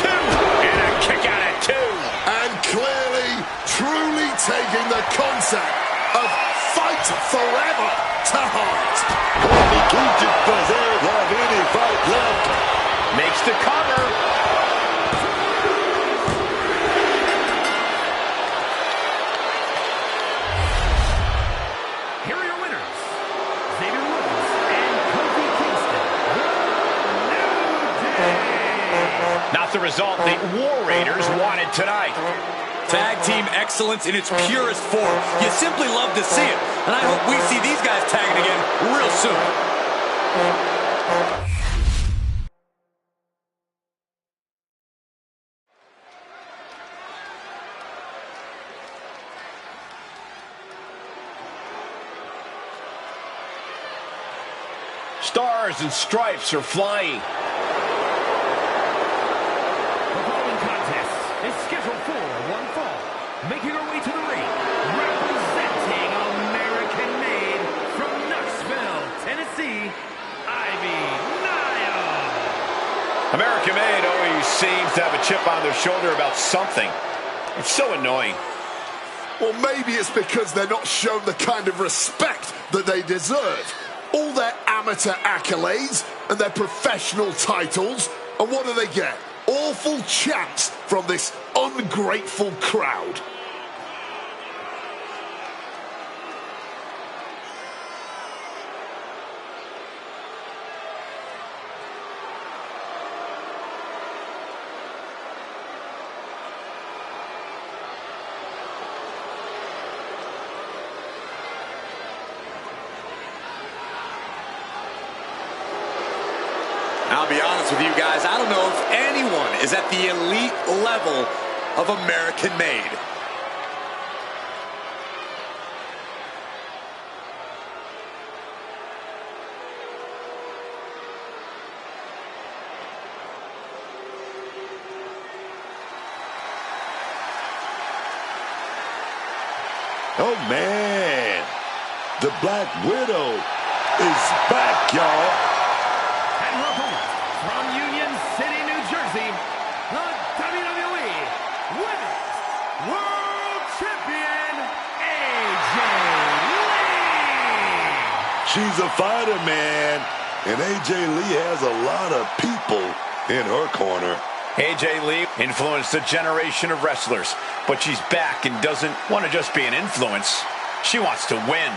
Two. And a kick out at two. And clearly, truly taking the concept of fight forever to heart. When he keeps it, does Eric have any fight left? Makes the cover. Here are your winners, Xavier Woods and Kofi Kingston. New Day. Not the result the War Raiders wanted tonight. Tag team excellence in its purest form. You simply love to see it. And I hope we see these guys tagging again real soon. stars and stripes are flying. The following contest is scheduled for one fall. Making her way to the ring, representing American-made from Knoxville, Tennessee, Ivy Nile. American-made always seems to have a chip on their shoulder about something. It's so annoying. Well, maybe it's because they're not shown the kind of respect that they deserve. All their amateur accolades and their professional titles, and what do they get? Awful chants from this ungrateful crowd. I'll be honest with you guys, I don't know if anyone is at the elite level of American-made. Oh, man. The Black Widow is back, y'all. And her opponent, from Union City, New Jersey, the WWE Women's World Champion, AJ Lee. She's a fighter, man. And AJ Lee has a lot of people in her corner. AJ Lee influenced a generation of wrestlers, but she's back and doesn't want to just be an influence. She wants to win.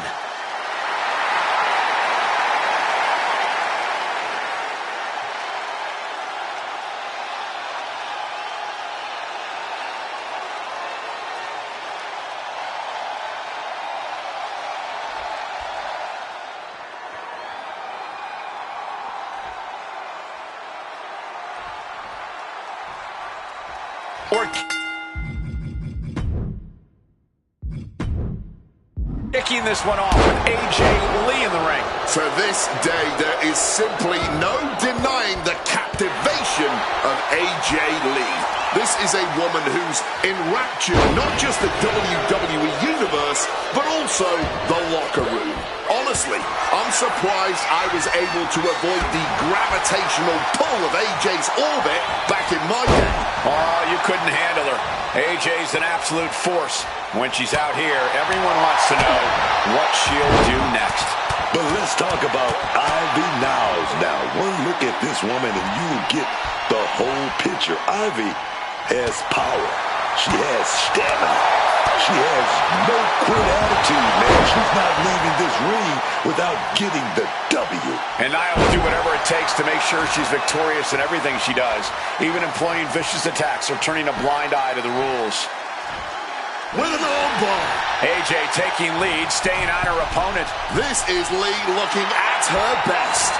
Kicking this one off with AJ Lee in the ring. To this day, there is simply no denying the captivation of AJ Lee. This is a woman who's enraptured not just the WWE Universe, but also the locker room. Honestly, I'm surprised I was able to avoid the gravitational pull of AJ's orbit back in my day. Oh, you couldn't handle her. AJ's an absolute force. When she's out here, everyone wants to know what she'll do next. But let's talk about Ivy Niles now. One look at this woman and you will get the whole picture. Ivy has power. She has stamina. She has no quit attitude, man. She's not leaving this ring without getting the W. And Niles will do whatever it takes to make sure she's victorious in everything she does, even employing vicious attacks or turning a blind eye to the rules. With an armbar. AJ taking lead, staying on her opponent. This is Lee looking at her best.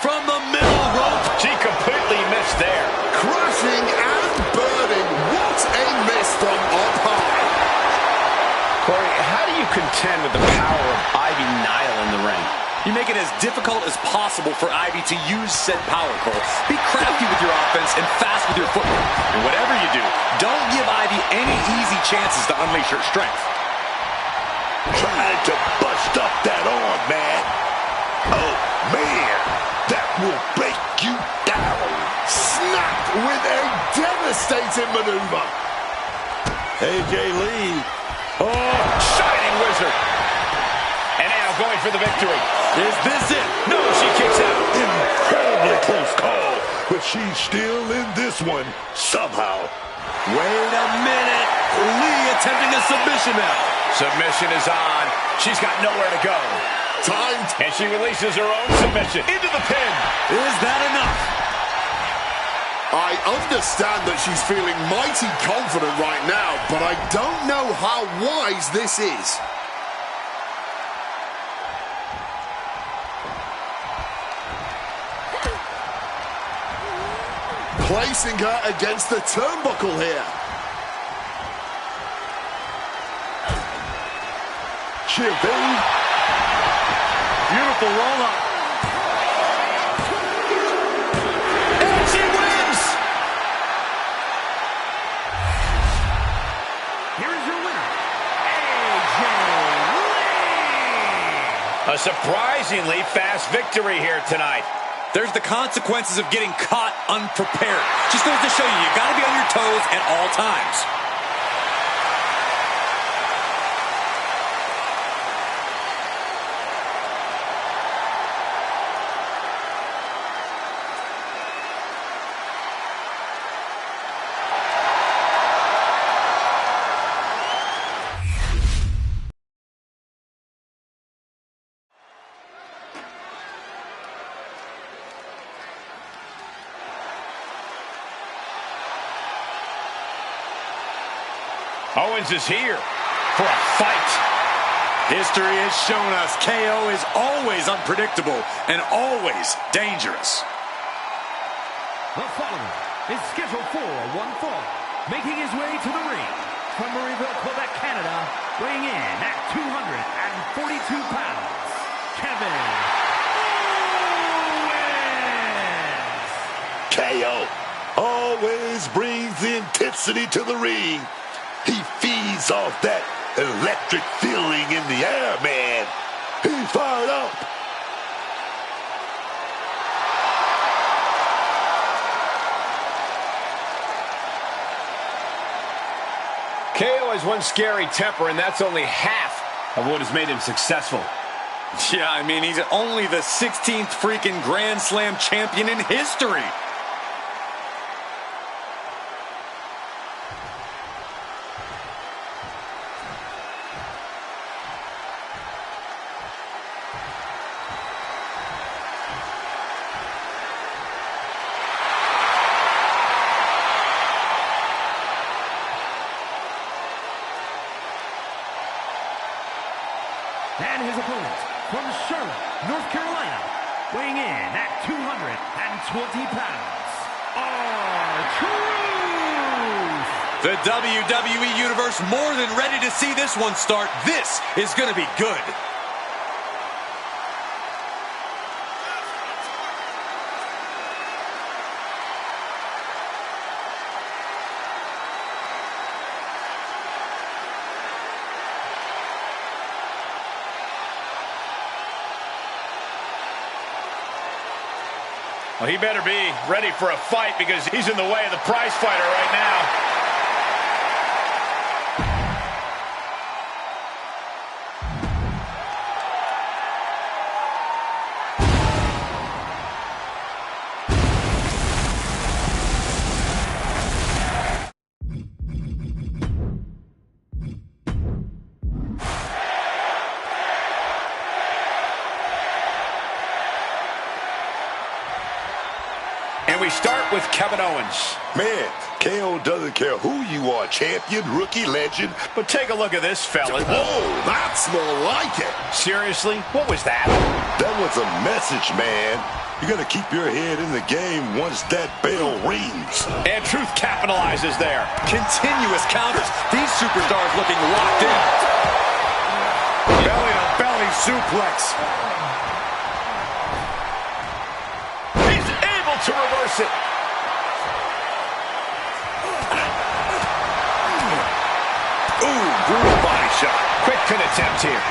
From the middle rope. She completely missed there. Crashing and burning. What a miss from up high. Corey, how do you contend with the power of Ivy Nile in the ring? You make it as difficult as possible for Ivy to use said power, Cole. Be crafty with your offense and fast with your footwork. And whatever you do, don't give Ivy any easy chances to unleash her strength. Trying to bust up that arm, man. Oh, man. That will break you down. Snapped with a devastating maneuver. AJ Lee. Oh, shining wizard. And now going for the victory. Is this it? No, she kicks out. Incredibly close call, but she's still in this one somehow. Wait a minute. Lee attempting a submission now. Submission is on. She's got nowhere to go. Timed. And she releases her own submission into the pin. Is that enough? I understand that she's feeling mighty confident right now, but I don't know how wise this is. Placing her against the turnbuckle here. Shiv, baby. beautiful roll-up. And she wins! Here is your winner, AJ Lee! A surprisingly fast victory here tonight. There's the consequences of getting caught unprepared. Just goes to show you, you got to be on your toes at all times. Owens is here for a fight. History has shown us KO is always unpredictable and always dangerous. The following is scheduled for one fall, making his way to the ring from Marieville, Quebec, Canada, weighing in at 242 pounds, Kevin Owens! KO always brings the intensity to the ring. He feeds off that electric feeling in the air, man. He's fired up. KO has one scary temper, and that's only half of what has made him successful. Yeah, I mean, he's only the 16th freaking Grand Slam champion in history. And his opponent from Charlotte, North Carolina, weighing in at 220 pounds, R-Truth! The WWE Universe more than ready to see this one start. This is going to be good. Well, he better be ready for a fight because he's in the way of the prize fighter right now. And we start with Kevin Owens. Man, KO doesn't care who you are, champion, rookie, legend. But take a look at this fella. Whoa, that's more like it. Seriously? What was that? That was a message, man. You got to keep your head in the game once that bell rings. And Truth capitalizes there. Continuous counters. These superstars looking locked in. Belly-to-belly suplex. He's able to reverse it. Ooh, brutal body shot. Quick pin attempt here.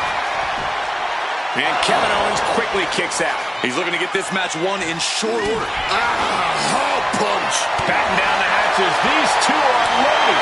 And Kevin Owens quickly kicks out. He's looking to get this match won in short order. Hard punch. Batten down the hatches. These two are unloading.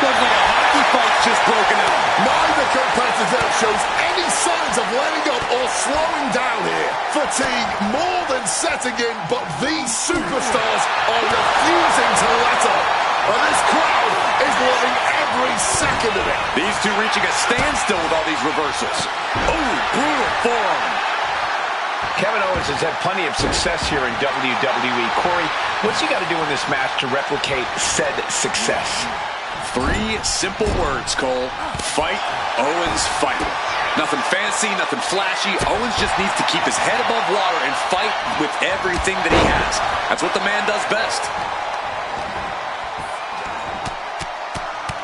Looks like a hockey fight's just broken out. Neither competitor shows any signs of letting up or slowing down here. Fatigue more than setting in, but these superstars are refusing to let up. And this crowd is loving every second of it. These two reaching a standstill with all these reversals. Oh, brutal forearm. Kevin Owens has had plenty of success here in WWE. Corey, what's he got to do in this match to replicate said success? 3 simple words, Cole. Fight, Owens, fight. Nothing fancy, nothing flashy. Owens just needs to keep his head above water and fight with everything that he has. That's what the man does best.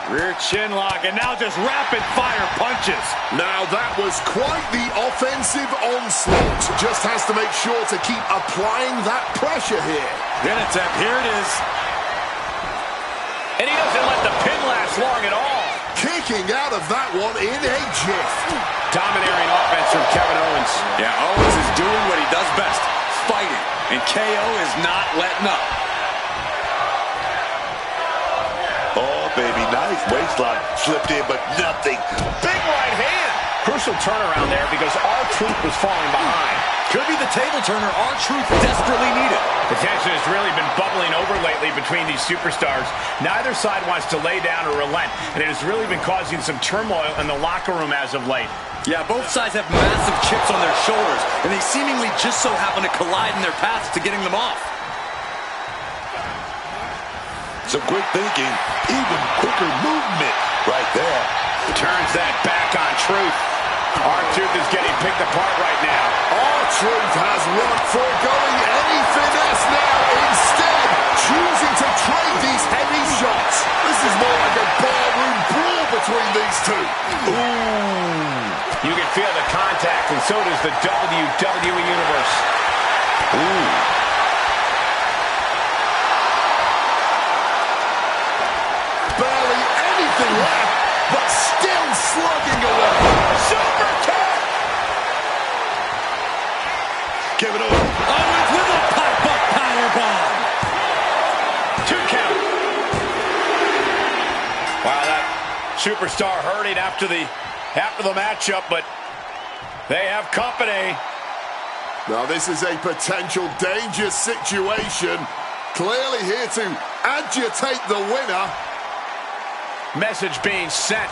Rear chin lock, and now just rapid-fire punches. Now that was quite the offensive onslaught. Just has to make sure to keep applying that pressure here. Pin attempt, here it is. And he doesn't let the pin last long at all. Kicking out of that one in a jiff. Domineering offense from Kevin Owens. Yeah, Owens is doing what he does best, fighting. And KO is not letting up. Oh, baby, nice waistline. Slipped in, but nothing. Big right hand. Crucial turnaround there because R-Truth was falling behind. Could be the table turner R-Truth desperately needed. The tension has really been bubbling over lately between these superstars. Neither side wants to lay down or relent, and it has really been causing some turmoil in the locker room as of late. Yeah, both sides have massive chips on their shoulders, and they seemingly just so happen to collide in their paths to getting them off. Some quick thinking, even quicker movement right there. Turns that back on Truth. R-Truth is getting picked apart right now. R-Truth has run, foregoing any finesse now, instead choosing to trade these heavy shots. This is more like a barroom brawl between these two. Ooh. You can feel the contact, and so does the WWE Universe. Ooh. Barely anything left, but still slugging away. Super kick! Kevin Owens. Owens with a pop-up powerbomb. 2 count. Wow, that superstar hurting after the matchup, but they have company. Now this is a potential dangerous situation. Clearly here to agitate the winner. Message being sent.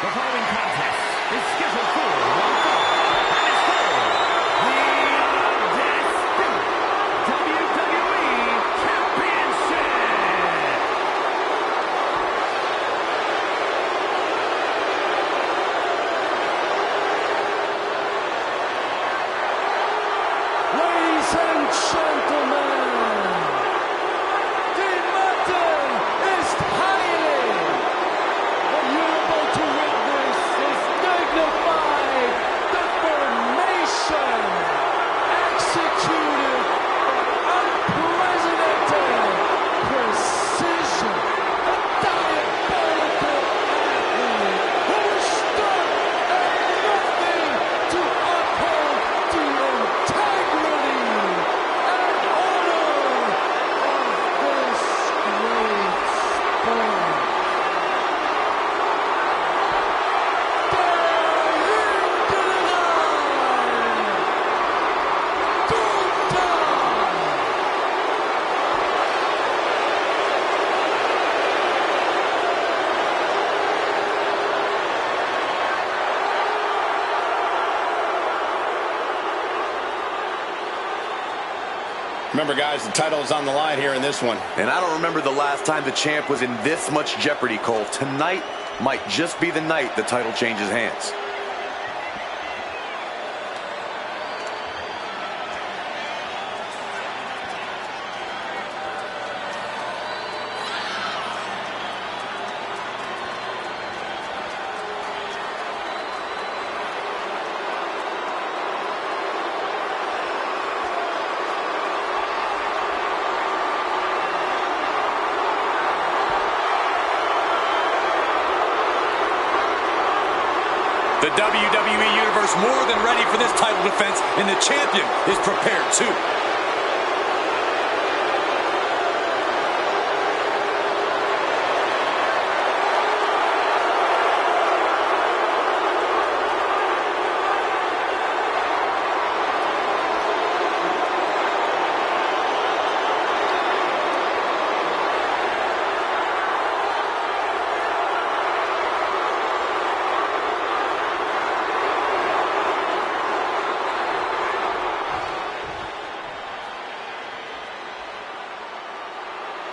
The following contest is scheduled for one fall, and it's for the Undisputed WWE Championship. Ladies and gentlemen, the matter is highly. What you're about to witness is dignified deformation executed with unprecedented precision. A diabolical athlete who is stuck at nothing to uphold the integrity and honor of this great sport. Remember, guys, the title is on the line here in this one. And I don't remember the last time the champ was in this much jeopardy, Cole. Tonight might just be the night the title changes hands. The WWE Universe more than ready for this title defense, and the champion is prepared too.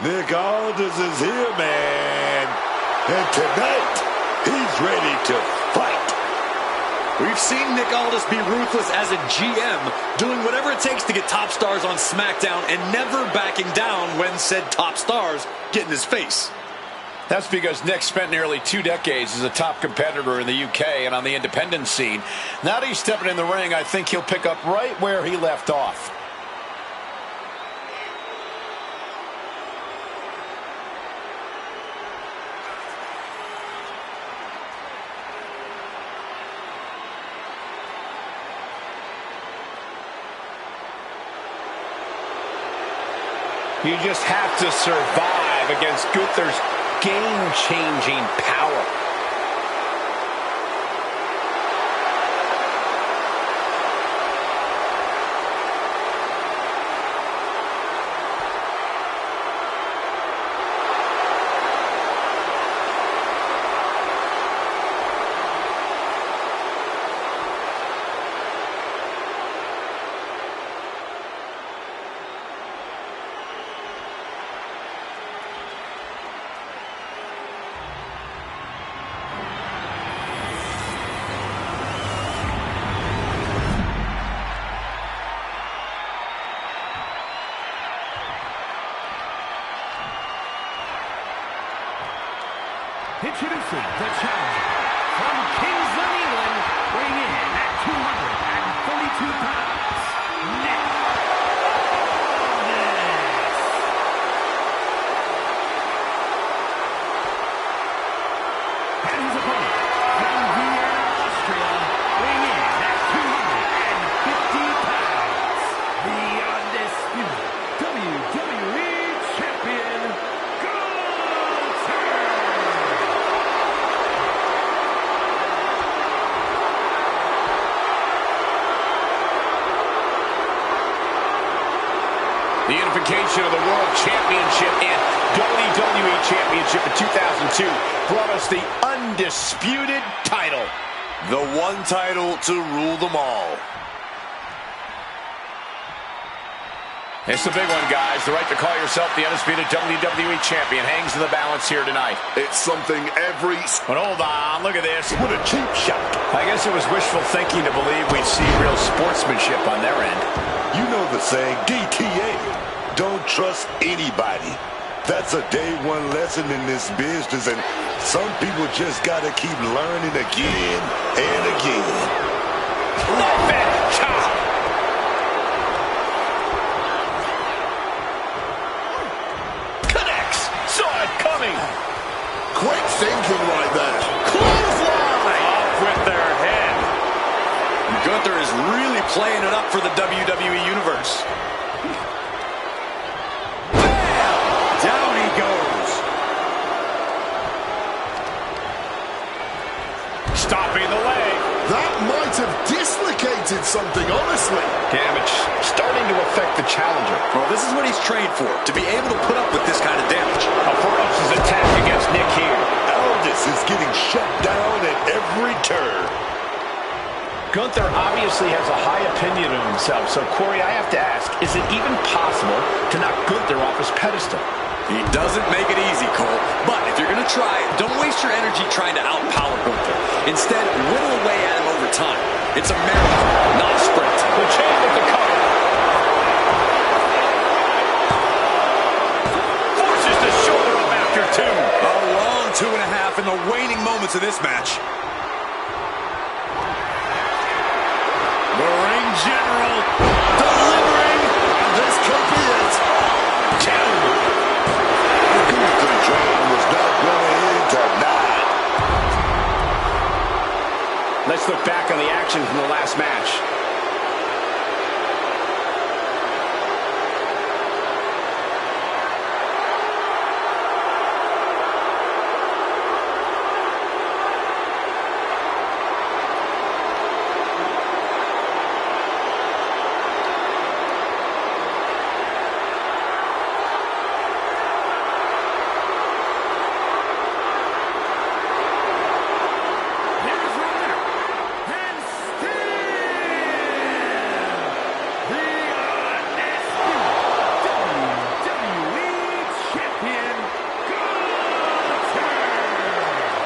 Nick Aldis is here, man. And tonight, he's ready to fight. We've seen Nick Aldis be ruthless as a GM, doing whatever it takes to get top stars on SmackDown and never backing down when said top stars get in his face. That's because Nick spent nearly 2 decades as a top competitor in the UK and on the independent scene. Now that he's stepping in the ring, I think he'll pick up right where he left off. You just have to survive against Gunther's game-changing power. Introducing the challenger from Kingsland, England, weighing in at 242 pounds, Nick Aldis. And his opponent from Vienna, Austria, weighing in at 250 pounds, the undisputed WWE Champion, Gunther. The unification of the World Championship and WWE Championship in 2002 brought us the undisputed title. The one title to rule them all. It's the big one, guys. The right to call yourself the undisputed WWE Champion hangs in the balance here tonight. It's something every... But hold on, look at this. What a cheap shot. I guess it was wishful thinking to believe we'd see real sportsmanship on their end. You know the saying, DTA, don't trust anybody. That's a day one lesson in this business, and some people just gotta keep learning again and again. Love it! Chop! Connects! Saw it coming! Quick thinking right there. Clothesline! Off with their head. Gunther is really playing it up for the WWE Universe. Bam! Down he goes. Stopping the leg. That might have dislocated something, honestly. Damage starting to affect the challenger. Well, this is what he's trained for, to be able to put up with this kind of damage. A ferocious attack against Nick here. Aldis is getting shut down at every turn. Gunther obviously has a high opinion of himself, so Corey, I have to ask, is it even possible to knock Gunther off his pedestal? He doesn't make it easy, Cole. But if you're going to try, don't waste your energy trying to outpower Gunther. Instead, whittle away at him over time. It's a marathon, not a sprint. The champ with the cover. Forces the shoulder up after two. A long 2.5 in the waning moments of this match. The ring general delivering. This could be it. Two. The Gunther train was not going to end tonight. Let's Let's look back on the action from the last match.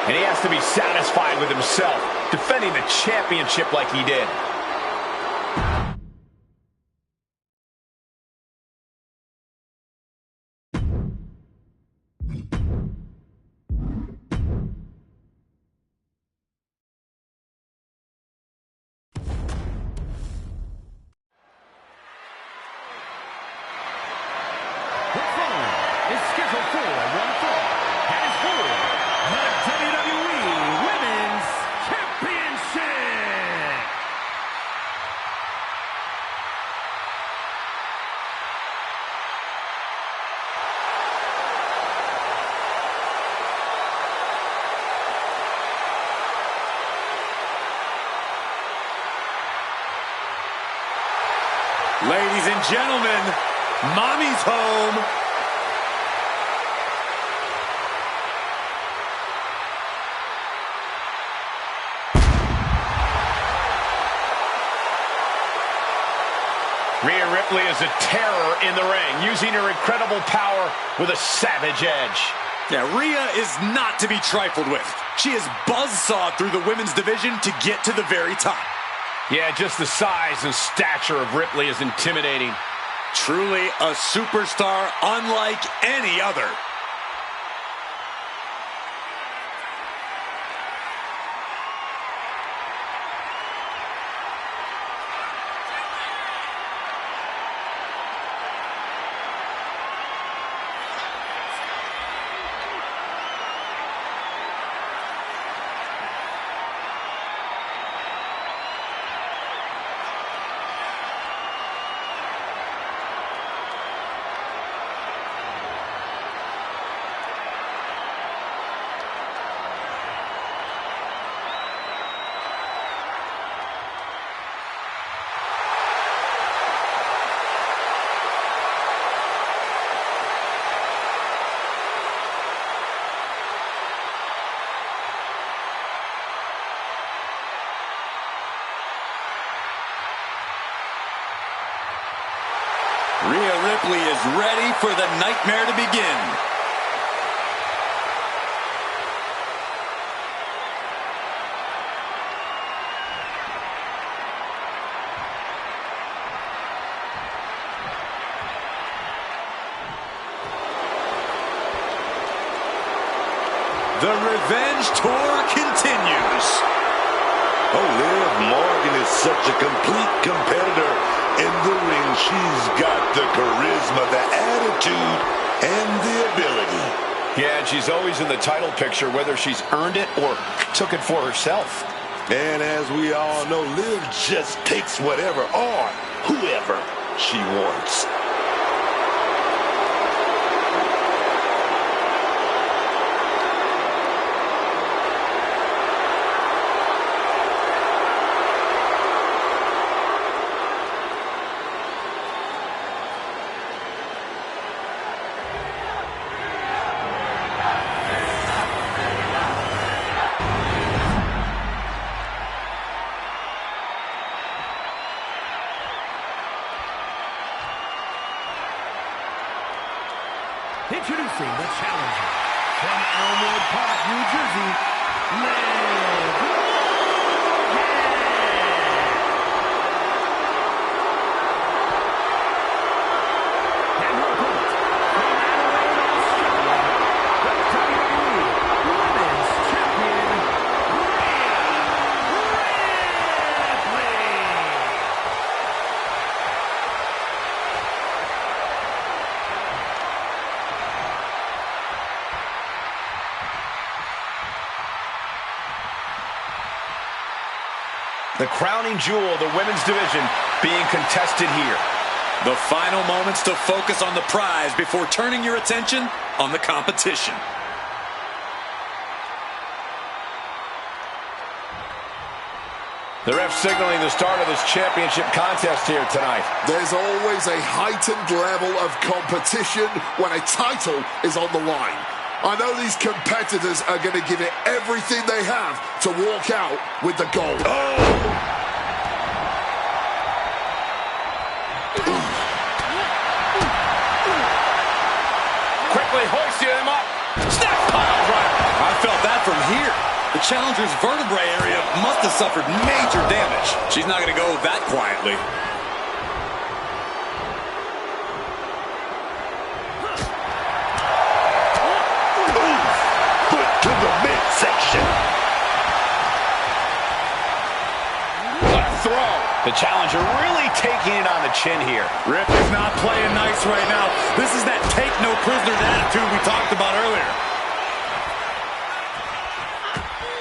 And he has to be satisfied with himself, defending the championship like he did. The following is scheduled for one fall and is for the WWE Women's Championship. Ladies and gentlemen, Mommy's home. Rhea Ripley is a terror in the ring, using her incredible power with a savage edge. Yeah, Rhea is not to be trifled with. She is buzzsawed through the women's division to get to the very top. Yeah, just the size and stature of Ripley is intimidating. Truly a superstar unlike any other. Rhea Ripley is ready for the nightmare to begin. The Revenge Tour continues. Oh, Liv Morgan is such a complete competitor. In the ring, she's got the charisma, the attitude, and the ability. Yeah, and she's always in the title picture, whether she's earned it or took it for herself. And as we all know, Liv just takes whatever or whoever she wants. Introducing the challenger from Elmwood Park, New Jersey, Liv Morgan. And her opponent from Adelaide, Australia, the WWE Women's Champion, Rhea Ripley. The crowning jewel of the women's division being contested here. The final moments to focus on the prize before turning your attention on the competition. The ref signaling the start of this championship contest here tonight. There's always a heightened level of competition when a title is on the line. I know these competitors are going to give it everything they have to walk out with the gold. Quickly hoisting him up. Snap pile driver. I felt that from here. The challenger's vertebrae area must have suffered major damage. She's not going to go that quietly. Foot to the midsection. What a throw. The challenger really taking it on the chin here. Rip is not playing nice right now. This is that take no prisoners attitude we talked about earlier.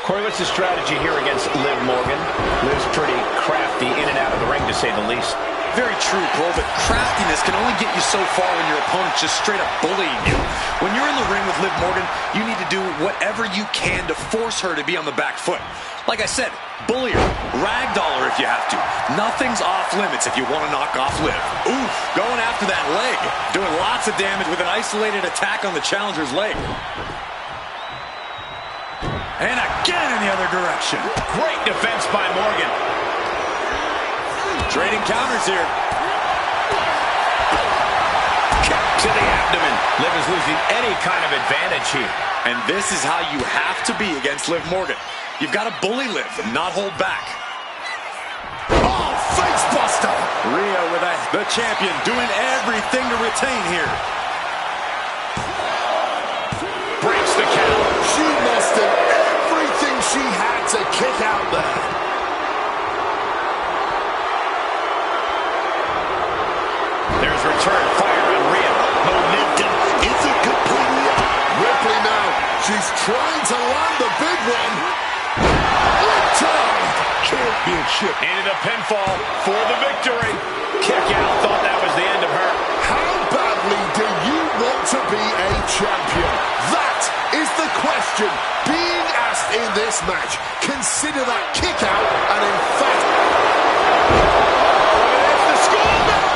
Corey, what's the strategy here against Liv Morgan? Liv's pretty crafty in and out of the ring, to say the least. Very true, Cole, but craftiness can only get you so far when your opponent's just straight up bullying you. When you're in the ring with Liv Morgan, you need to do whatever you can to force her to be on the back foot. Like I said, bully her, ragdoll her if you have to. Nothing's off limits if you want to knock off Liv. Oof, going after that leg. Doing lots of damage with an isolated attack on the challenger's leg. And again in the other direction. Great defense by Morgan. Trading counters here. Kick to the abdomen. Liv is losing any kind of advantage here. And this is how you have to be against Liv Morgan. You've got to bully Liv and not hold back. Oh, face buster! Rhea with the champion doing everything to retain here. Breaks the count. She must have everything she had to kick out there. There's return fire on Rhea. Momentum isn't completely out. Ripley now. She's trying to land the big one. Time. Championship. Into the pinfall for the victory. Kick out. Thought that was the end of her. How badly do you want to be a champion? That is the question being asked in this match. Consider that kick out an emphatic. It's the score now.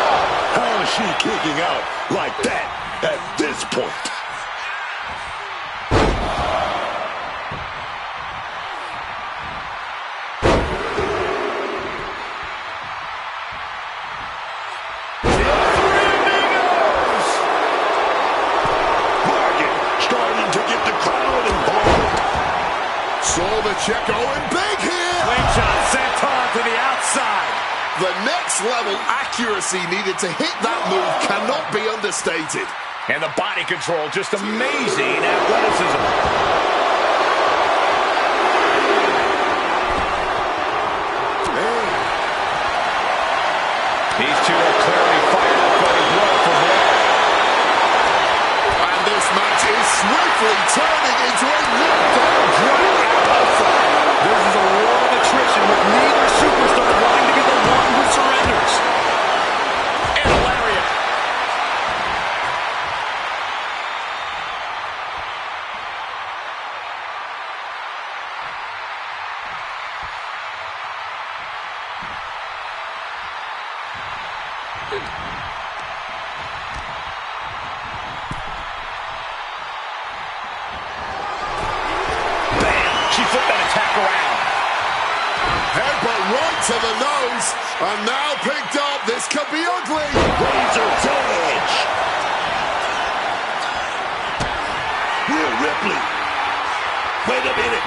How is she kicking out like that at this point? Saw the check going big here. Slingshot sent on to the outside. The next level accuracy needed to hit that move cannot be understated. And the body control, just amazing athleticism. These two are clearly fired up, going blow for blow. And this match is swiftly turning into a knockdown drag-out affair. This is a war of attrition with neither superstar wanting to be the one who surrenders. And a lariat. She flipped that attack around. Headbutt right to the nose. And now picked up. This could be ugly. Razor's edge. Rhea Ripley. Wait a minute.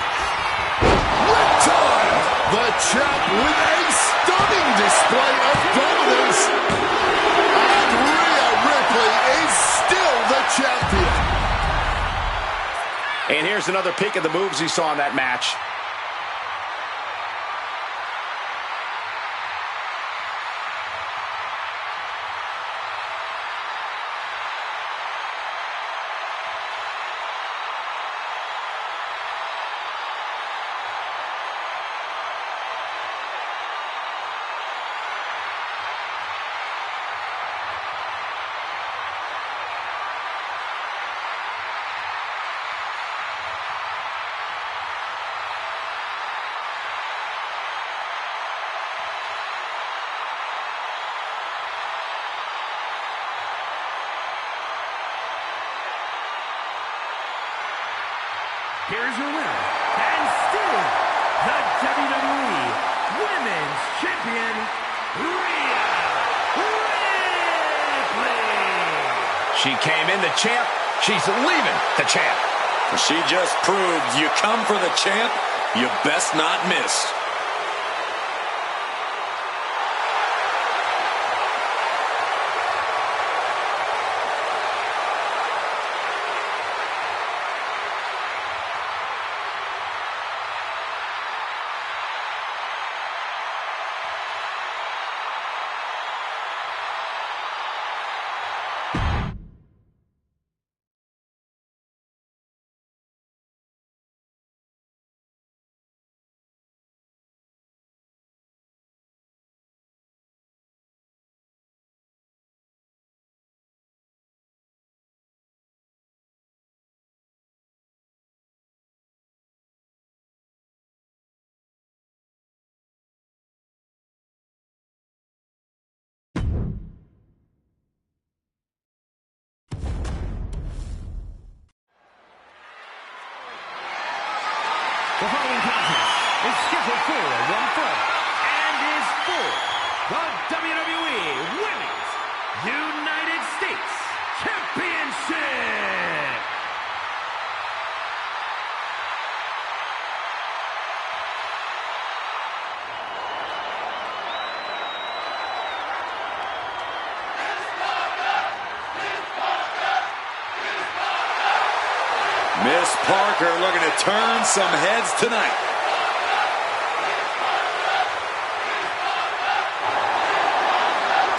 Riptide. The champ with a stunning display of dominance. And Rhea Ripley is still the champion. And here's another peek at the moves he saw in that match. Here's your winner, and still the WWE Women's Champion, Rhea Ripley. She came in the champ. She's leaving the champ. She just proved you come for the champ, you best not miss. The following contest is scheduled for one fall and is for the WWE Women's United States Championship. Miss Parker looking to turn some heads tonight.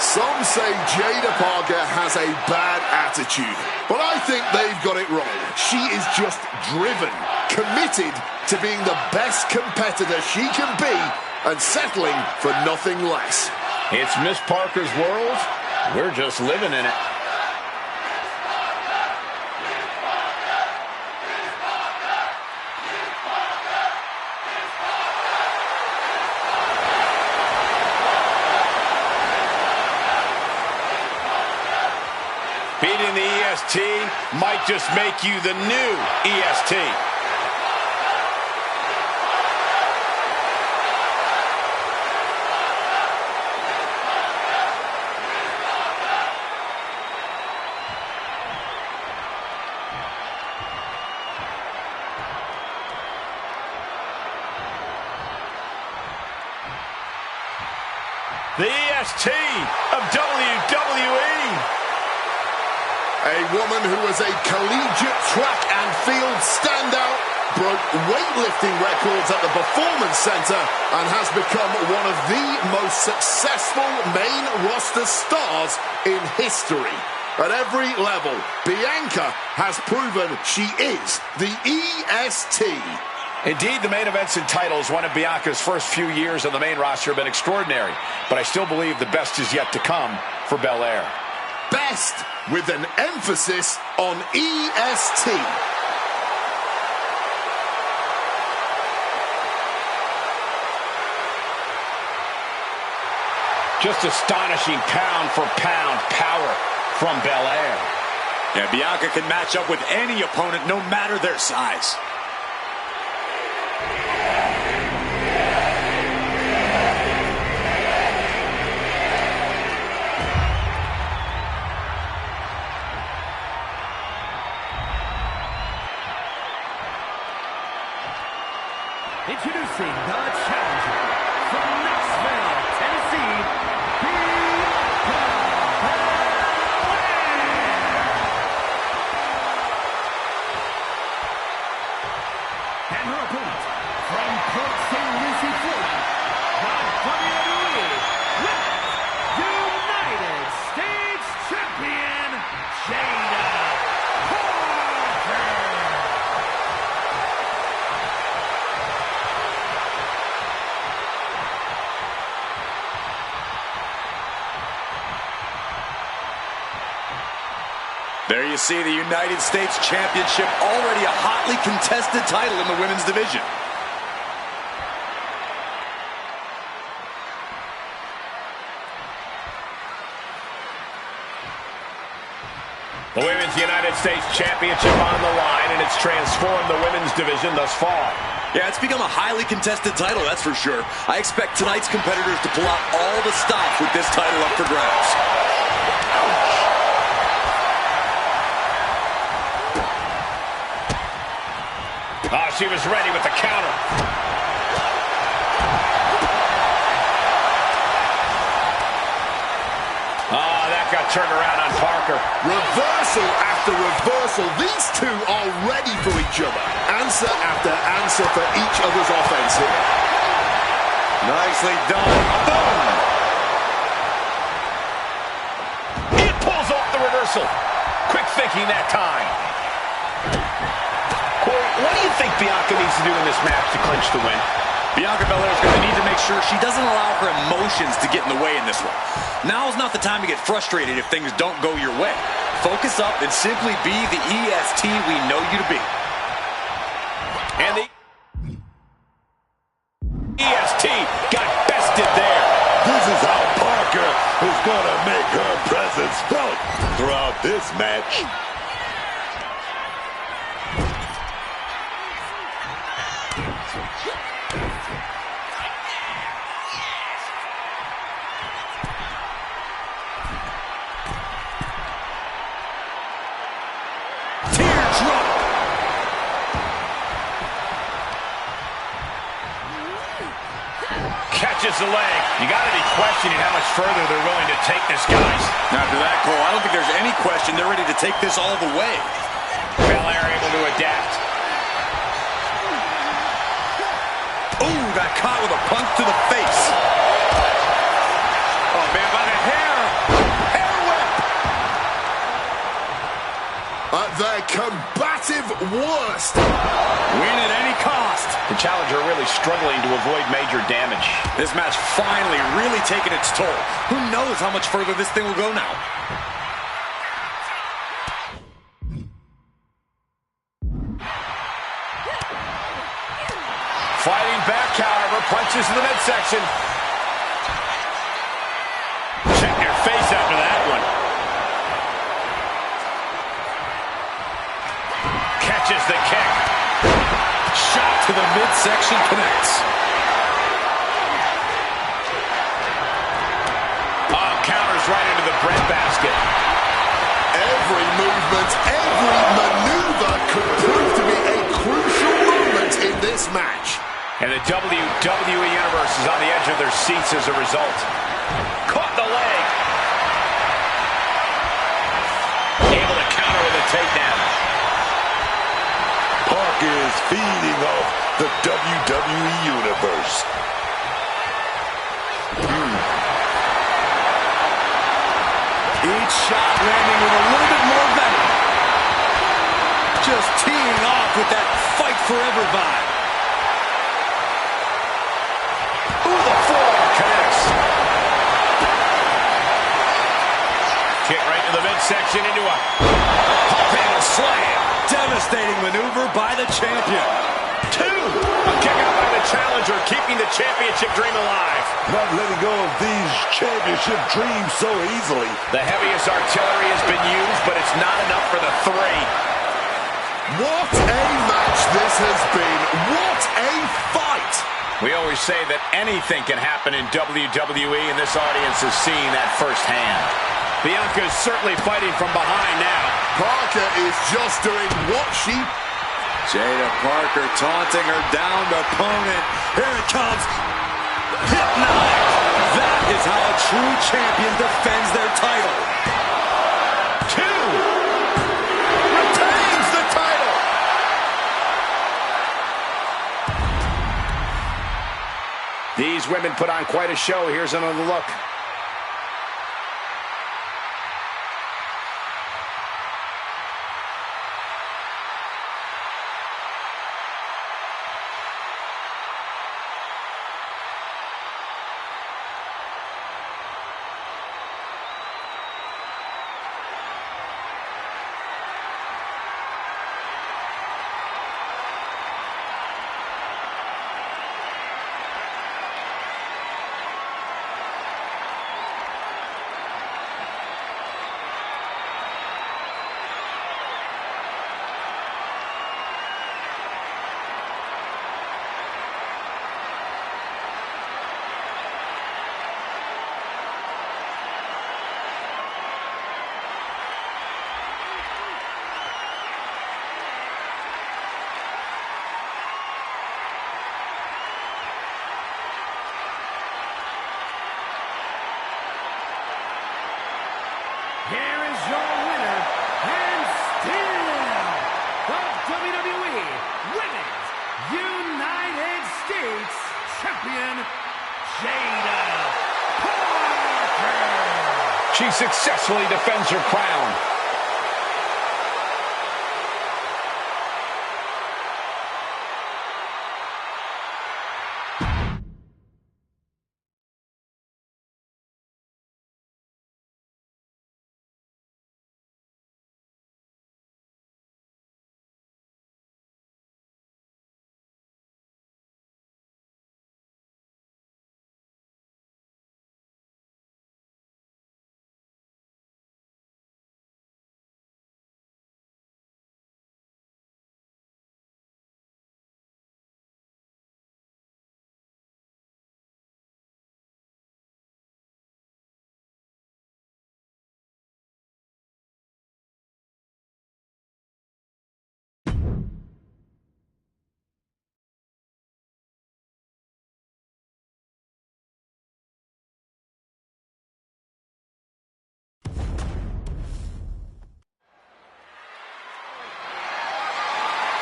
Some say Jada Parker has a bad attitude, but I think they've got it wrong. She is just driven, committed to being the best competitor she can be and settling for nothing less. It's Miss Parker's world. We're just living in it. Beating the EST might just make you the new EST. The EST of WWE. A woman who was a collegiate track and field standout, broke weightlifting records at the Performance Center, and has become one of the most successful main roster stars in history. At every level, Bianca has proven she is the EST. Indeed, the main events and titles, one of Bianca's first few years on the main roster, have been extraordinary. But I still believe the best is yet to come for Belair. Best with an emphasis on EST. Just astonishing pound-for-pound power from Belair. Yeah, Bianca can match up with any opponent, no matter their size. Introducing the challenger from Knoxville, Tennessee, Bianca Belair. And her opponent from Port St. Lucie, Florida, the WWE United States Champion, Jada Parker. There you see the United States Championship, already a hotly contested title in the women's division. The Women's United States Championship on the line, and it's transformed the women's division thus far. Yeah, it's become a highly contested title, that's for sure. I expect tonight's competitors to pull out all the stops with this title up for grabs. Oh, she was ready with the counter. Oh, that got turned around on Parker. Reversal after reversal. These two are ready for each other. Answer after answer for each other's offense here. Nicely done. Boom! It pulls off the reversal. Quick thinking that time. Corey, what do you think Bianca needs to do in this match to clinch the win? Bianca Belair is going to need to make sure she doesn't allow her emotions to get in the way in this one. Now's not the time to get frustrated if things don't go your way. Focus up and simply be the EST we know you to be. And the EST got bested there. This is how Parker is going to make her presence felt throughout this match. Catches the leg. You got to be questioning how much further they're willing to take this, guys. After that, Cole, I don't think there's any question they're ready to take this all the way. Belair able to adapt. Ooh, got caught with a punch to the face. Oh, man, by the hair. Hair whip. At their combative worst. Win at any cost. The challenger really struggling to avoid major damage. This match finally really taking its toll. Who knows how much further this thing will go now? Fighting back, however, punches in the midsection. Check your face after that one. Catches the kick. Shot to the midsection connects. Oh, counters right into the breadbasket. Every movement, every maneuver could prove to be a crucial moment in this match. And the WWE Universe is on the edge of their seats as a result. Caught the leg. Able to counter with a takedown. Parker is feeding off the WWE Universe. Each shot landing with a little bit more venom. Just teeing off with that fight forever vibe. Ooh, the forearm connects. Kick right to the midsection into a pump handle slam. Devastating maneuver by the champion. Two. A kick out by the challenger, keeping the championship dream alive. Not letting go of these championship dreams so easily. The heaviest artillery has been used, but it's not enough for the three. What a match this has been. What a fight. We always say that anything can happen in WWE, and this audience is seeing that firsthand. Bianca is certainly fighting from behind now. Parker is just doing what she... Jada Parker taunting her downed opponent. Here it comes. Hypnotic. That is how a true champion defends their title. Two. Retains the title. These women put on quite a show. Here's another look. Champion, Jada Parker. She successfully defends her crown.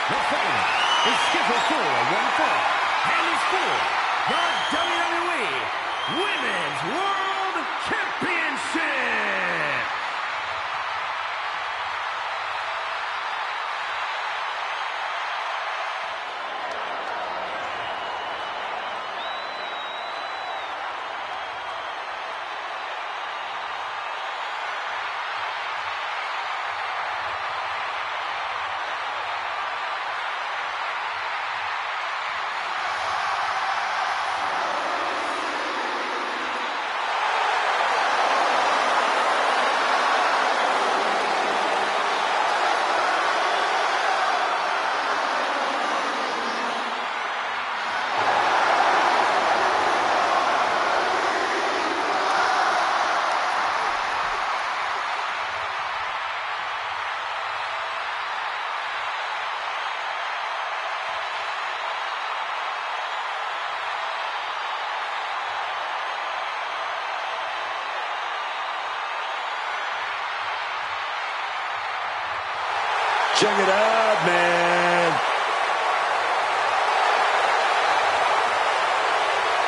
The following is scheduled for one fall and is for the WWE Women's World Championship. Check it out, man.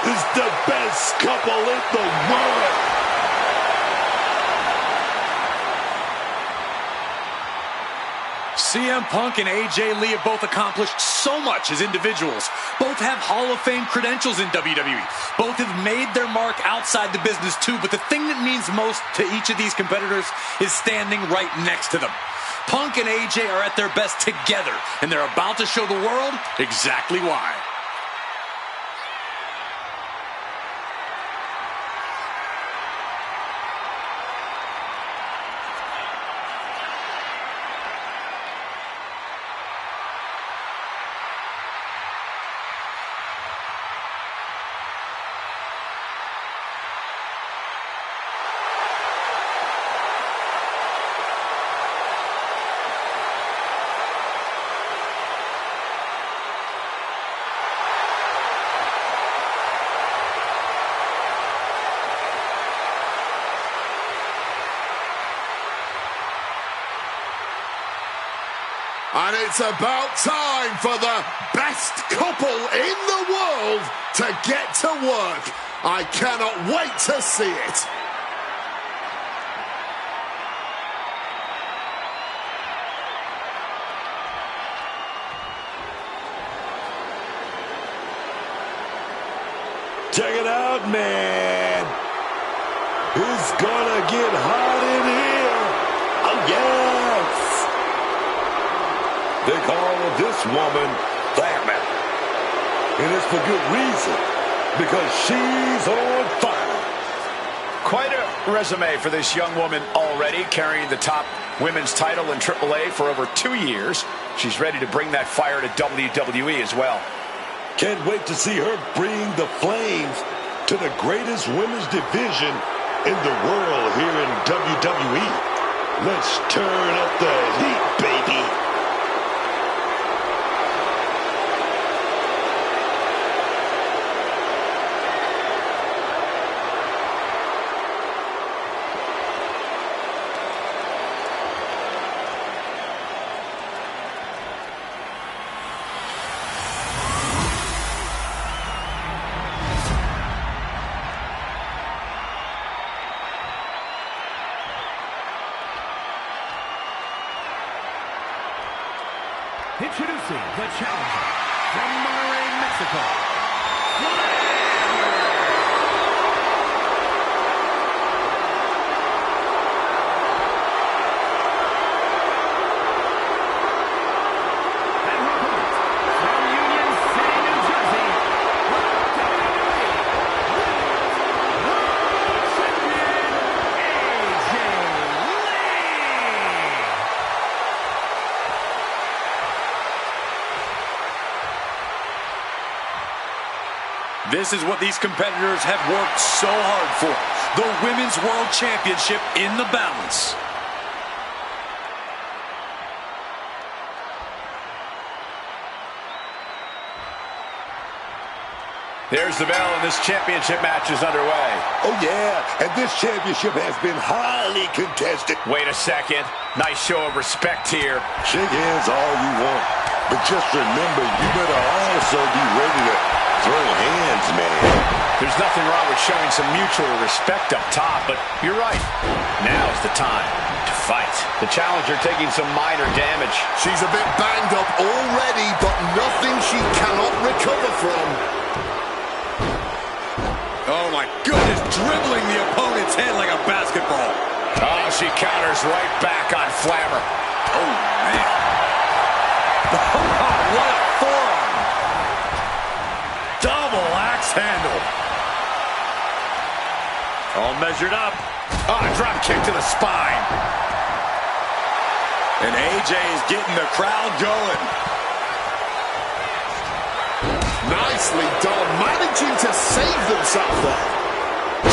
This is the best couple in the world. CM Punk and AJ Lee have both accomplished so much as individuals. Both have Hall of Fame credentials in WWE. Both have made their mark outside the business too, but the thing that means most to each of these competitors is standing right next to them. Punk and AJ are at their best together, and they're about to show the world exactly why. And it's about time for the best couple in the world to get to work. I cannot wait to see it. Check it out, man. It's gonna get hot in here. Oh, yes. They call this woman Batman. And it's for good reason. Because she's on fire. Quite a resume for this young woman already, carrying the top women's title in AAA for over 2 years. She's ready to bring that fire to WWE as well. Can't wait to see her bring the flames to the greatest women's division in the world here in WWE. Let's turn up the heat, baby. Introducing the challenger from Monterrey, Mexico. This is what these competitors have worked so hard for. The Women's World Championship in the balance. There's the bell, and this championship match is underway. Oh, yeah, and this championship has been highly contested. Wait a second. Nice show of respect here. Shake hands all you want, but just remember, you better also be ready to throw hands, man. There's nothing wrong with showing some mutual respect up top, but you're right. Now's the time to fight. The challenger taking some minor damage. She's a bit banged up already, but nothing she cannot recover from. Oh my goodness, dribbling the opponent's head like a basketball. Oh, she counters right back on Flammer. Oh, man. What a forearm. Double axe handle. All measured up. Oh, drop kick to the spine. And AJ is getting the crowd going. Nicely done, managing to save themselves there.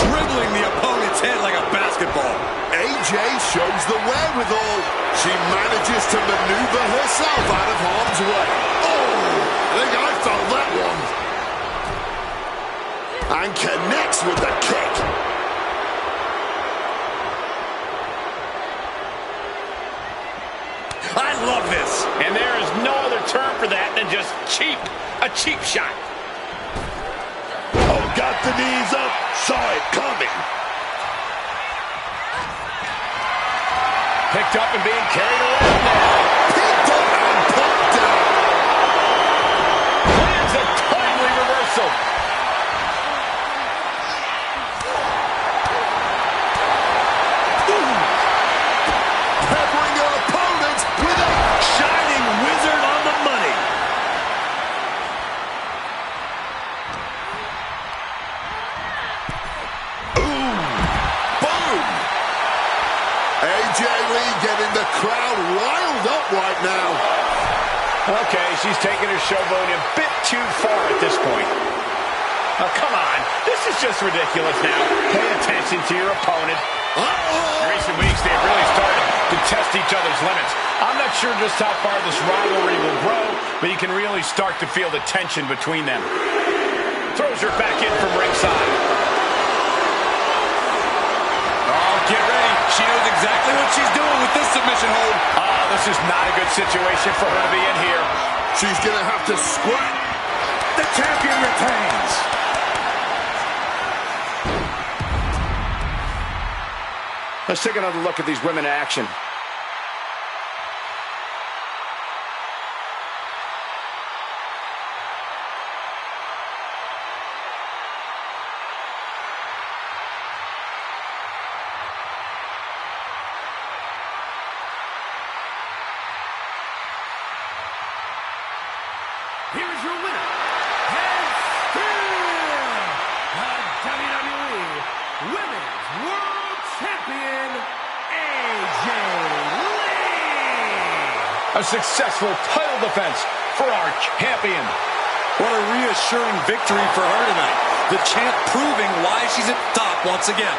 Dribbling the opponent's head like a basketball. AJ shows the wherewithal. She manages to maneuver herself out of harm's way. Oh, I think I felt that one. And connects with the kick. I love this. And there is no other term for that than just cheap. A cheap shot. Oh, got the knees up, saw it coming. Picked up and being carried around now. Picked up and put down. Lands a timely reversal. Peppering her opponent with a Shining wizard on the money. boom. AJ Lee getting the crowd riled up right now. Okay, she's taking her showboat a bit too far at this point. Oh, come on. This is just ridiculous now. Pay attention to your opponent. In recent weeks, they've really started to test each other's limits. I'm not sure just how far this rivalry will grow, but you can really start to feel the tension between them. Throws her back in from ringside. Oh, get ready. She knows exactly what she's doing with this submission hold. This is not a good situation for her to be in here. She's going to have to squat. The champion retains. Let's take another look at these women in action. Here is your winner, and still the WWE Women's World Champion, AJ Lee. A successful title defense for our champion. What a reassuring victory for her tonight. The champ proving why she's at top once again.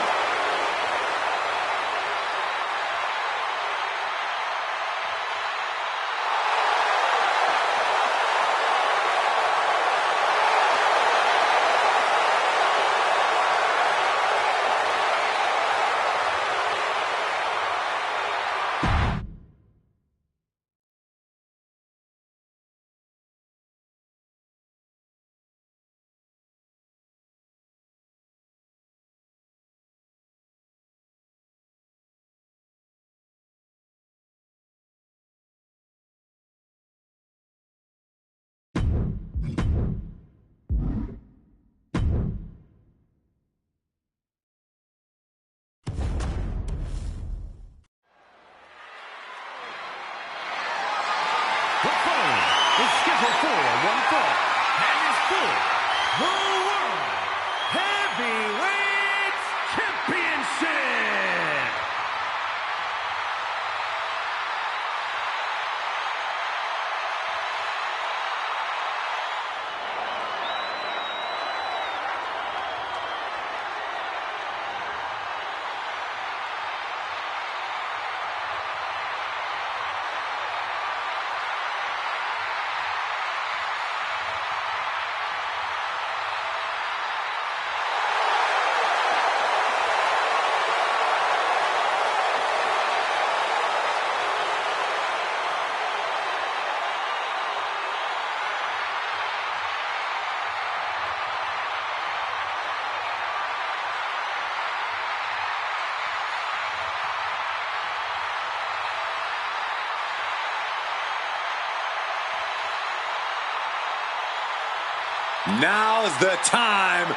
Now's the time.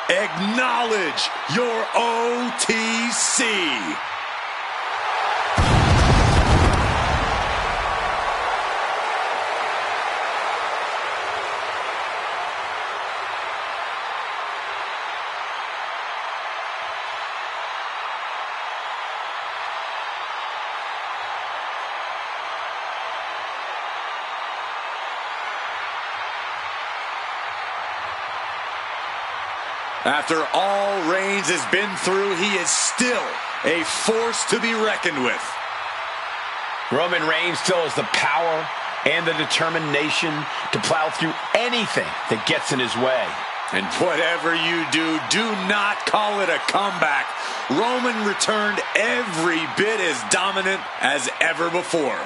Acknowledge your OTC. After all Reigns has been through, he is still a force to be reckoned with. Roman Reigns still has the power and the determination to plow through anything that gets in his way. And whatever you do, do not call it a comeback. Roman returned every bit as dominant as ever before.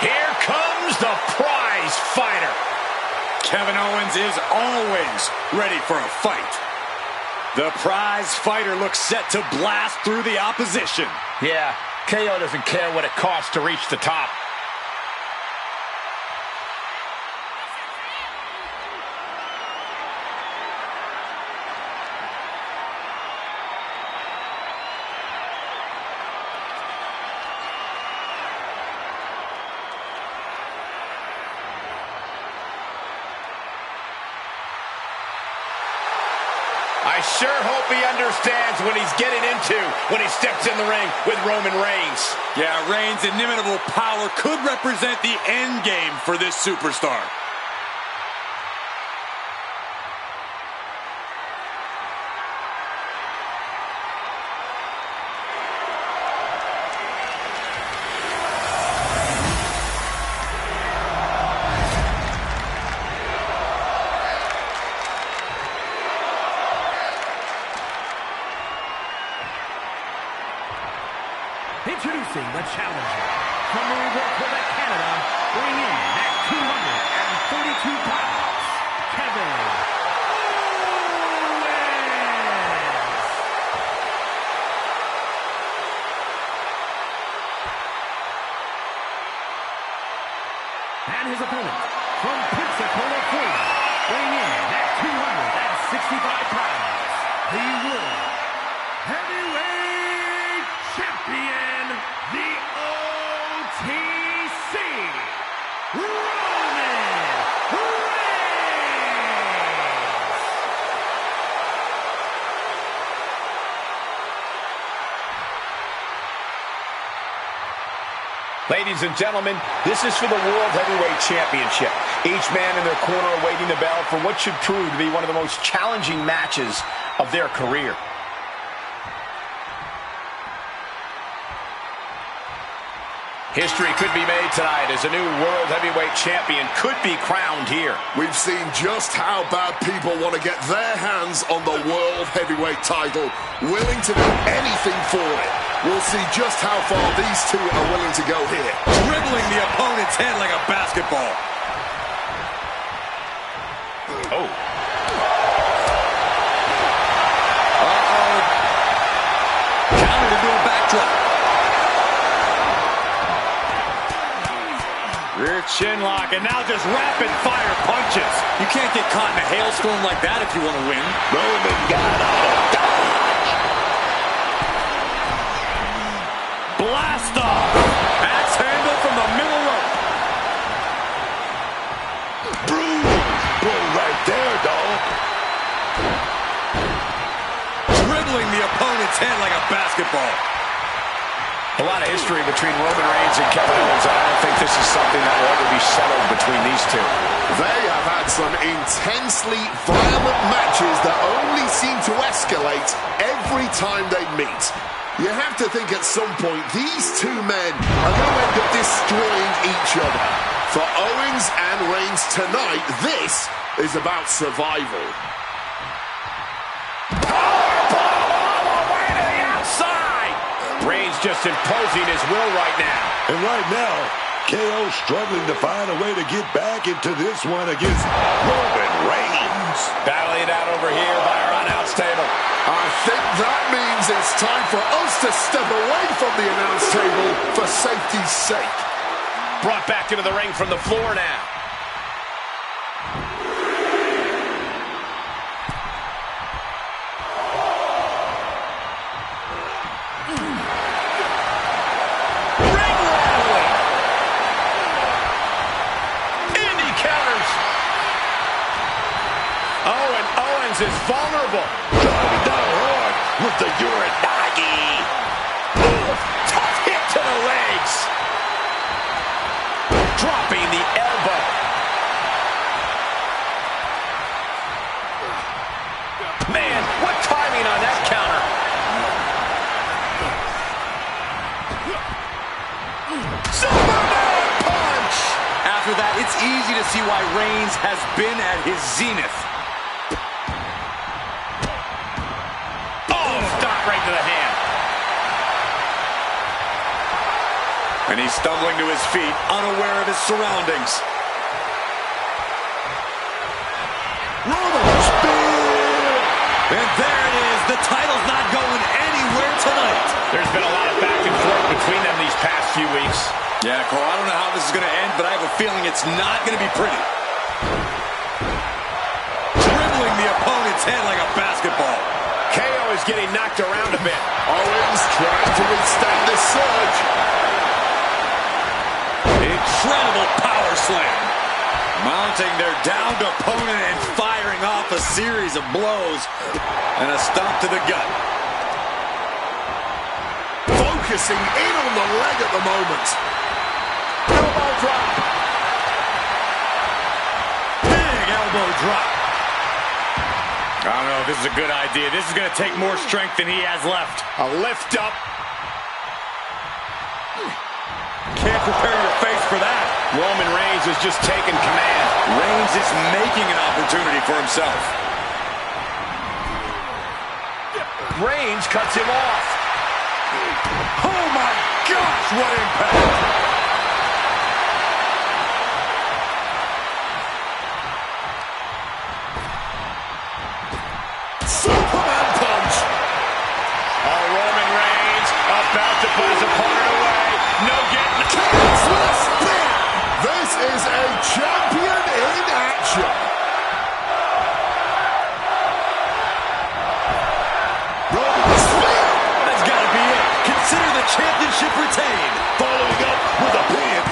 Here comes the prize fighter. Kevin Owens is always ready for a fight. The prize fighter looks set to blast through the opposition. Yeah, KO doesn't care what it costs to reach the top. I sure hope he understands what he's getting into when he steps in the ring with Roman Reigns. Yeah, Reigns' inimitable power could represent the end game for this superstar. Introducing the challenger from Marine Quebec, Canada, weighing in at 242 pounds, Kevin Owens. And his opponent from Pensacola, Florida, weighing in at 265 pounds, the World Heavyweight Champion, the OTC, Roman Reigns. Ladies and gentlemen, this is for the World Heavyweight Championship. Each man in their corner awaiting the bell for what should prove to be one of the most challenging matches of their career. History could be made tonight as a new World Heavyweight Champion could be crowned here. We've seen just how bad people want to get their hands on the World Heavyweight title, willing to do anything for it. We'll see just how far these two are willing to go here. Dribbling the opponent's head like a basketball. Oh. Uh-oh. Countered into a backdrop. Rear chin lock, and now just rapid-fire punches. You can't get caught in a hailstorm like that if you want to win. Roman got out of dodge. Blast off. Axe handle from the middle rope. Brutal blow right there, dog. Dribbling the opponent's head like a basketball. A lot of history between Roman Reigns and Kevin Owens. I don't think this is something that will ever be settled between these two. They have had some intensely violent matches that only seem to escalate every time they meet. You have to think at some point these two men are going to end up destroying each other. For Owens and Reigns tonight, this is about survival. Reigns just imposing his will right now. And right now, KO struggling to find a way to get back into this one against Roman Reigns. Battling it out over here by our announce table. I think that means it's time for us to step away from the announce table for safety's sake. Brought back into the ring from the floor now. Is vulnerable. Driving down hard with the Uranagi. Ooh, tough hit to the legs. Dropping the elbow. Man, what timing on that counter. Superman punch. After that, it's easy to see why Reigns has been at his zenith. Right to the hand. And he's stumbling to his feet, unaware of his surroundings. Roman spear! And there it is. The title's not going anywhere tonight. There's been a lot of back and forth between them these past few weeks. Yeah, Cole, I don't know how this is going to end, but I have a feeling it's not going to be pretty. Dribbling the opponent's head like a basketball. KO is getting knocked around a bit. Owens trying to withstand this surge. Incredible power slam. Mounting their downed opponent and firing off a series of blows. And a stomp to the gut. Focusing in on the leg at the moment. Elbow drop. Big elbow drop. I don't know if this is a good idea. This is going to take more strength than he has left. A lift up. Can't prepare your face for that. Roman Reigns is just taking command. Reigns is making an opportunity for himself. Reigns cuts him off. Oh my gosh, what impact! Superman punch. Oh, Roman Reigns about to put his opponent away. No getting. Cancel spear. This is a champion in action. Roman spear. That's got to be it. Consider the championship retained. Following up with a pin.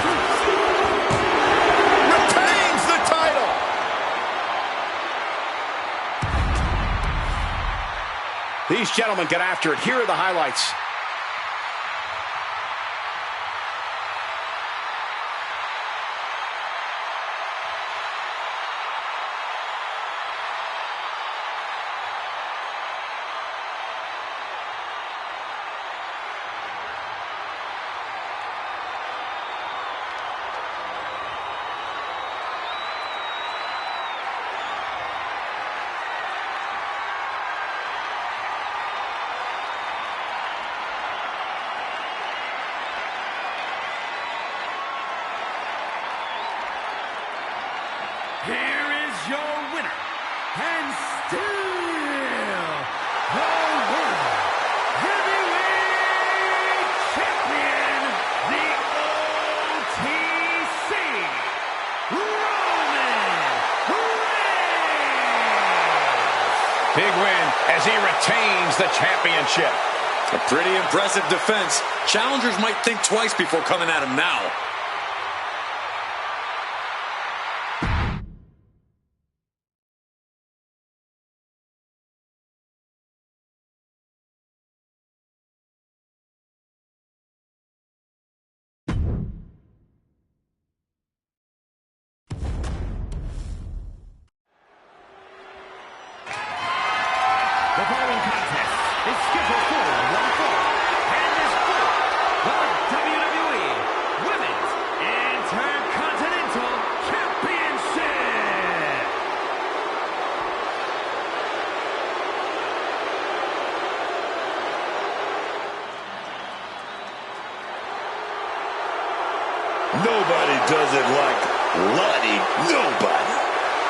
Retains the title. These gentlemen get after it. Here are the highlights. Here is your winner, and still the World Heavyweight Champion, the OTC, Roman Reigns. Big win as he retains the championship. A pretty impressive defense. Challengers might think twice before coming at him now. The following contest is scheduled for one fall and is for the WWE Women's Intercontinental Championship. Nobody does it like Lottie. Nobody.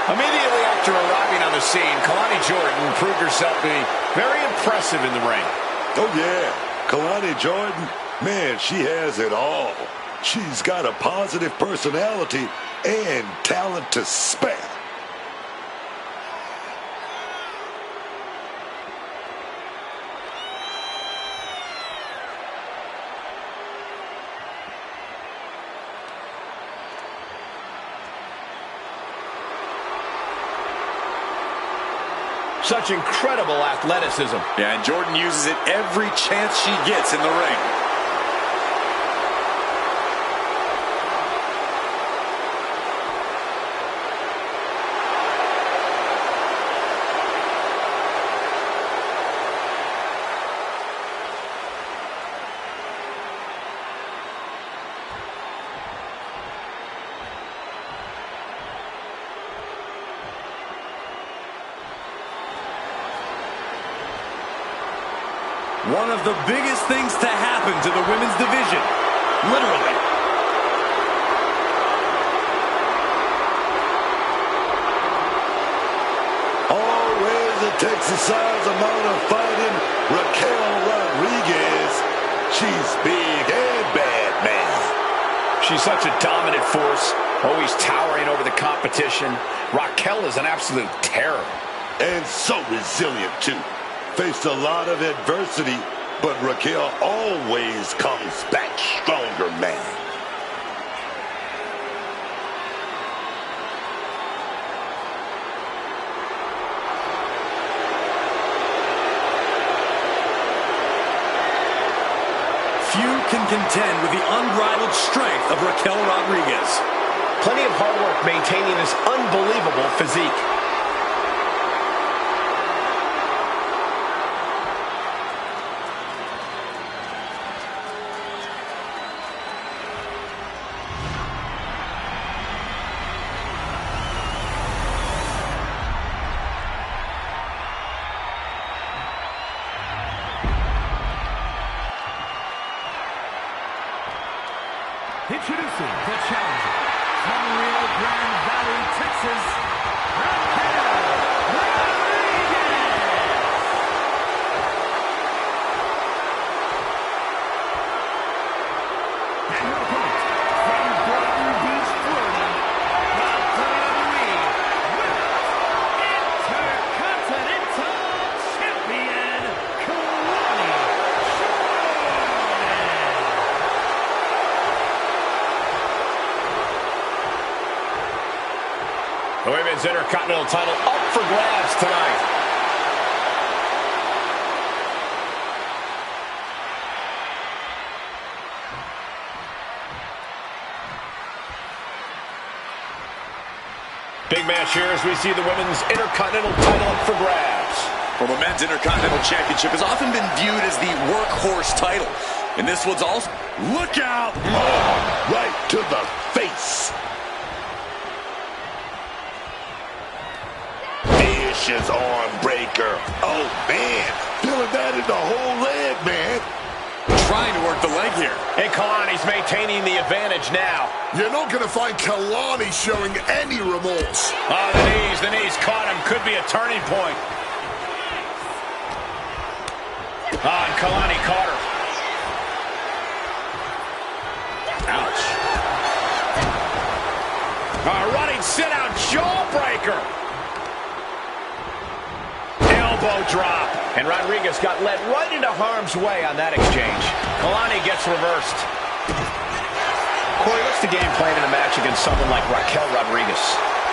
Immediately after arriving on the scene, Kalani Jordan proved herself to be very impressive in the ring. Oh, yeah. Kalani Jordan, man, she has it all. She's got a positive personality and talent to spare. Such incredible athleticism. Yeah, and Jordan uses it every chance she gets in the ring. One of the biggest things to happen to the women's division. Literally. Always a Texas-size amount of fighting. Raquel Rodriguez. She's big and bad, man. She's such a dominant force, always towering over the competition. Raquel is an absolute terror. And so resilient, too. Faced a lot of adversity, but Raquel always comes back stronger, man. Few can contend with the unbridled strength of Raquel Rodriguez. Plenty of hard work maintaining this unbelievable physique. Introducing the challenger from Rio Grande Valley, Texas, Raquel Rodriguez. And her opponent from Boynton Beach, Florida, the WWE Women's Intercontinental Champion, Kalani. The Women's Intercontinental title up for grabs tonight. Big match here as we see the Women's Intercontinental title up for grabs. Well, the Men's Intercontinental Championship has often been viewed as the workhorse title. And this one's also... Look out! Oh, right to the face. Vicious arm breaker. Oh, man. Feeling that in the whole leg, man. Trying to work the leg here. And Kalani's maintaining the advantage now. You're not going to find Kalani showing any remorse. Oh, the knees caught him. Could be a turning point. And Kalani caught her. Ouch. A running sit-out jawbreaker. Elbow drop. And Rodriguez got led right into harm's way on that exchange. Kalani gets reversed. Corey, what's the game plan in a match against someone like Raquel Rodriguez?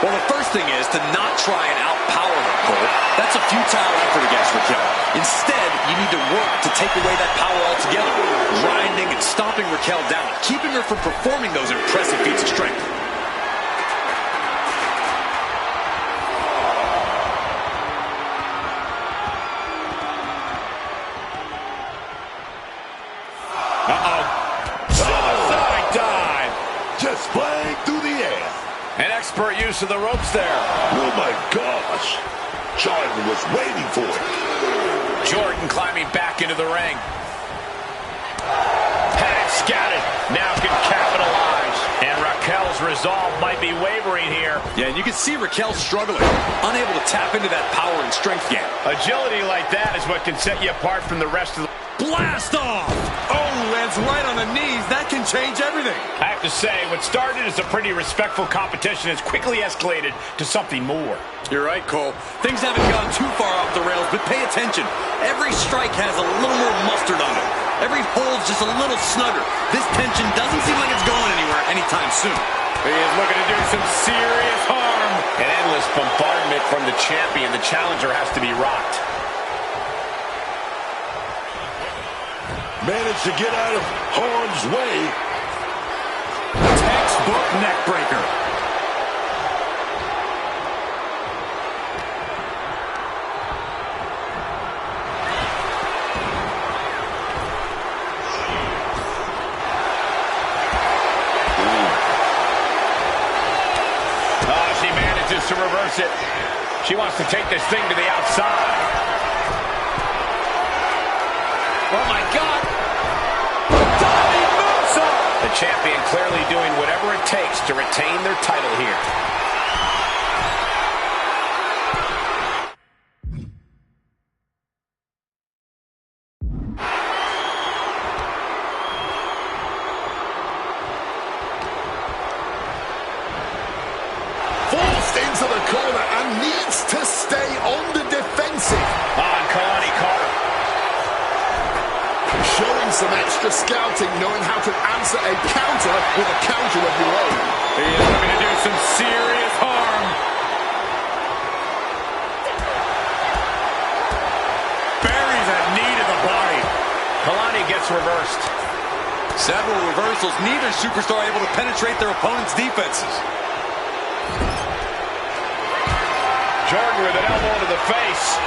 Well, the first thing is to not try and outpower her, Cole. That's a futile effort against Raquel. Instead, you need to work to take away that power altogether. Grinding and stomping Raquel down, keeping her from performing those impressive feats of strength. Suicide dive. Just flying through the air. An expert use of the ropes there. Oh, my gosh. Jordan was waiting for it. Jordan climbing back into the ring. Had it scouted. Now can capitalize. And Raquel's resolve might be wavering here. Yeah, and you can see Raquel struggling, unable to tap into that power and strength gap. Agility like that is what can set you apart from the rest of the... Blast off! Oh, lands right on the knees. That can change everything. I have to say, what started as a pretty respectful competition has quickly escalated to something more. You're right, Cole. Things haven't gone too far off the rails, but pay attention. Every strike has a little more mustard on it. Every hold's just a little snugger. This tension doesn't seem like it's going anywhere anytime soon. He is looking to do some serious harm. An endless bombardment from the champion. The challenger has to be rocked. Managed to get out of harm's way. Textbook neck breaker. Oh, she manages to reverse it. She wants to take this thing to the outside. Oh, my God. The champion clearly doing whatever it takes to retain their title here. Forced into the corner and needs to stay on the defensive. On Kalani Carter. Showing some extra scouting, knowing how to answer a counter with a counter of your own. He is looking to do some serious harm. Buries a knee to the body. Kalani gets reversed. Several reversals, neither superstar able to penetrate their opponent's defenses. Jordan with an elbow to the face.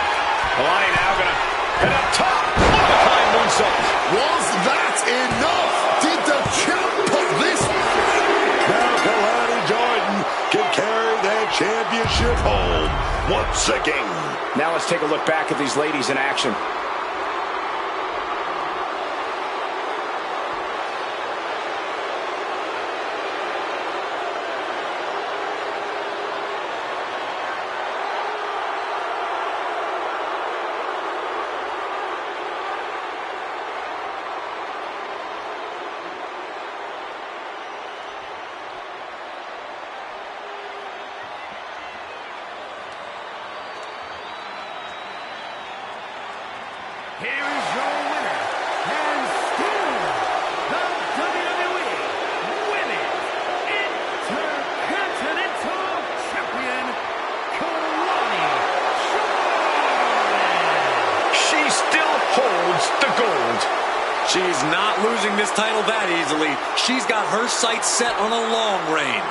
Kalani now gonna head up top. Behind moonsault. Was that enough? Did the champ put this? Now Kalani Jordan can carry that championship home once again. Now let's take a look back at these ladies in action. here is your winner, and still the WWE Women's Intercontinental Champion, Kalani Jordan. She still holds the gold. She's not losing this title that easily. She's got her sights set on a long reign.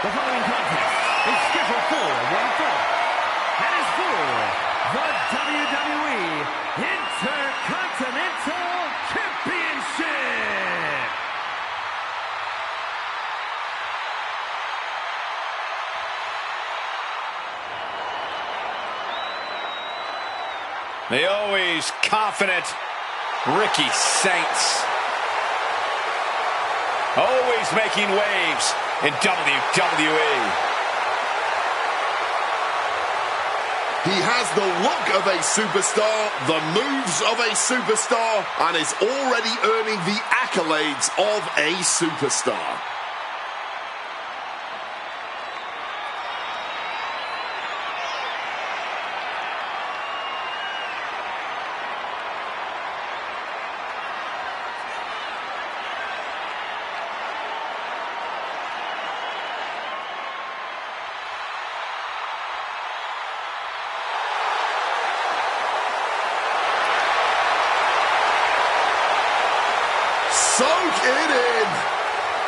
The following contest is scheduled for one fall. That is for the WWE Intercontinental Championship. The always confident Ricky Saints. Always making waves in WWE. He has the look of a superstar, the moves of a superstar, and is already earning the accolades of a superstar. Soak it in.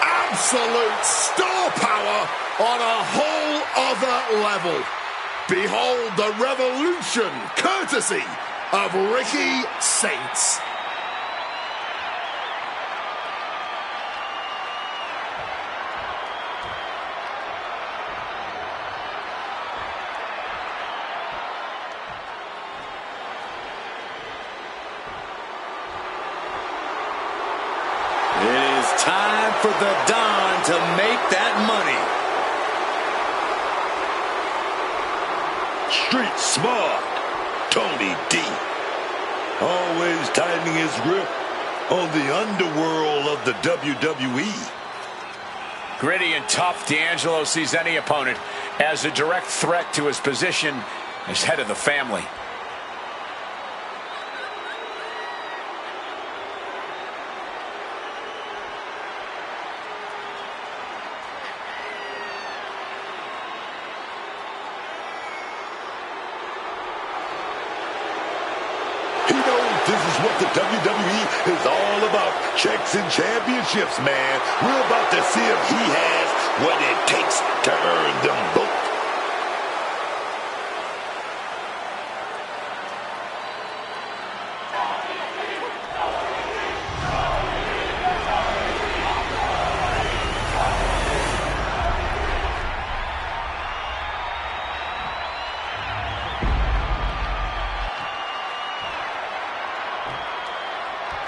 Absolute star power on a whole other level. Behold the revolution courtesy of Ricky Saints. It is time for the Don to make that money. Street smart, Tony D. Always tightening his grip on the underworld of the WWE. Gritty and tough, D'Angelo sees any opponent as a direct threat to his position as head of the family. He knows this is what the WWE is all about. Checks and championships, man. We're about to see if he has what it takes to earn them both.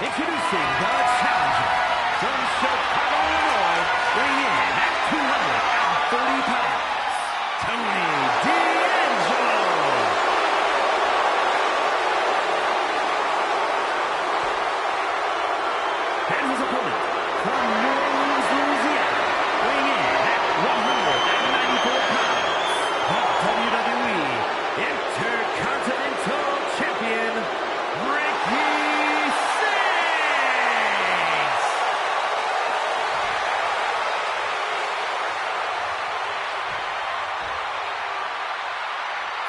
Introducing the challenger from Chicago, Illinois, weighing in at 240 pounds, Tony D'Angelo. And his opponent from New Orleans, Louisiana, weighing in at 194 pounds, the WWE Intercontinental Champion, Ricky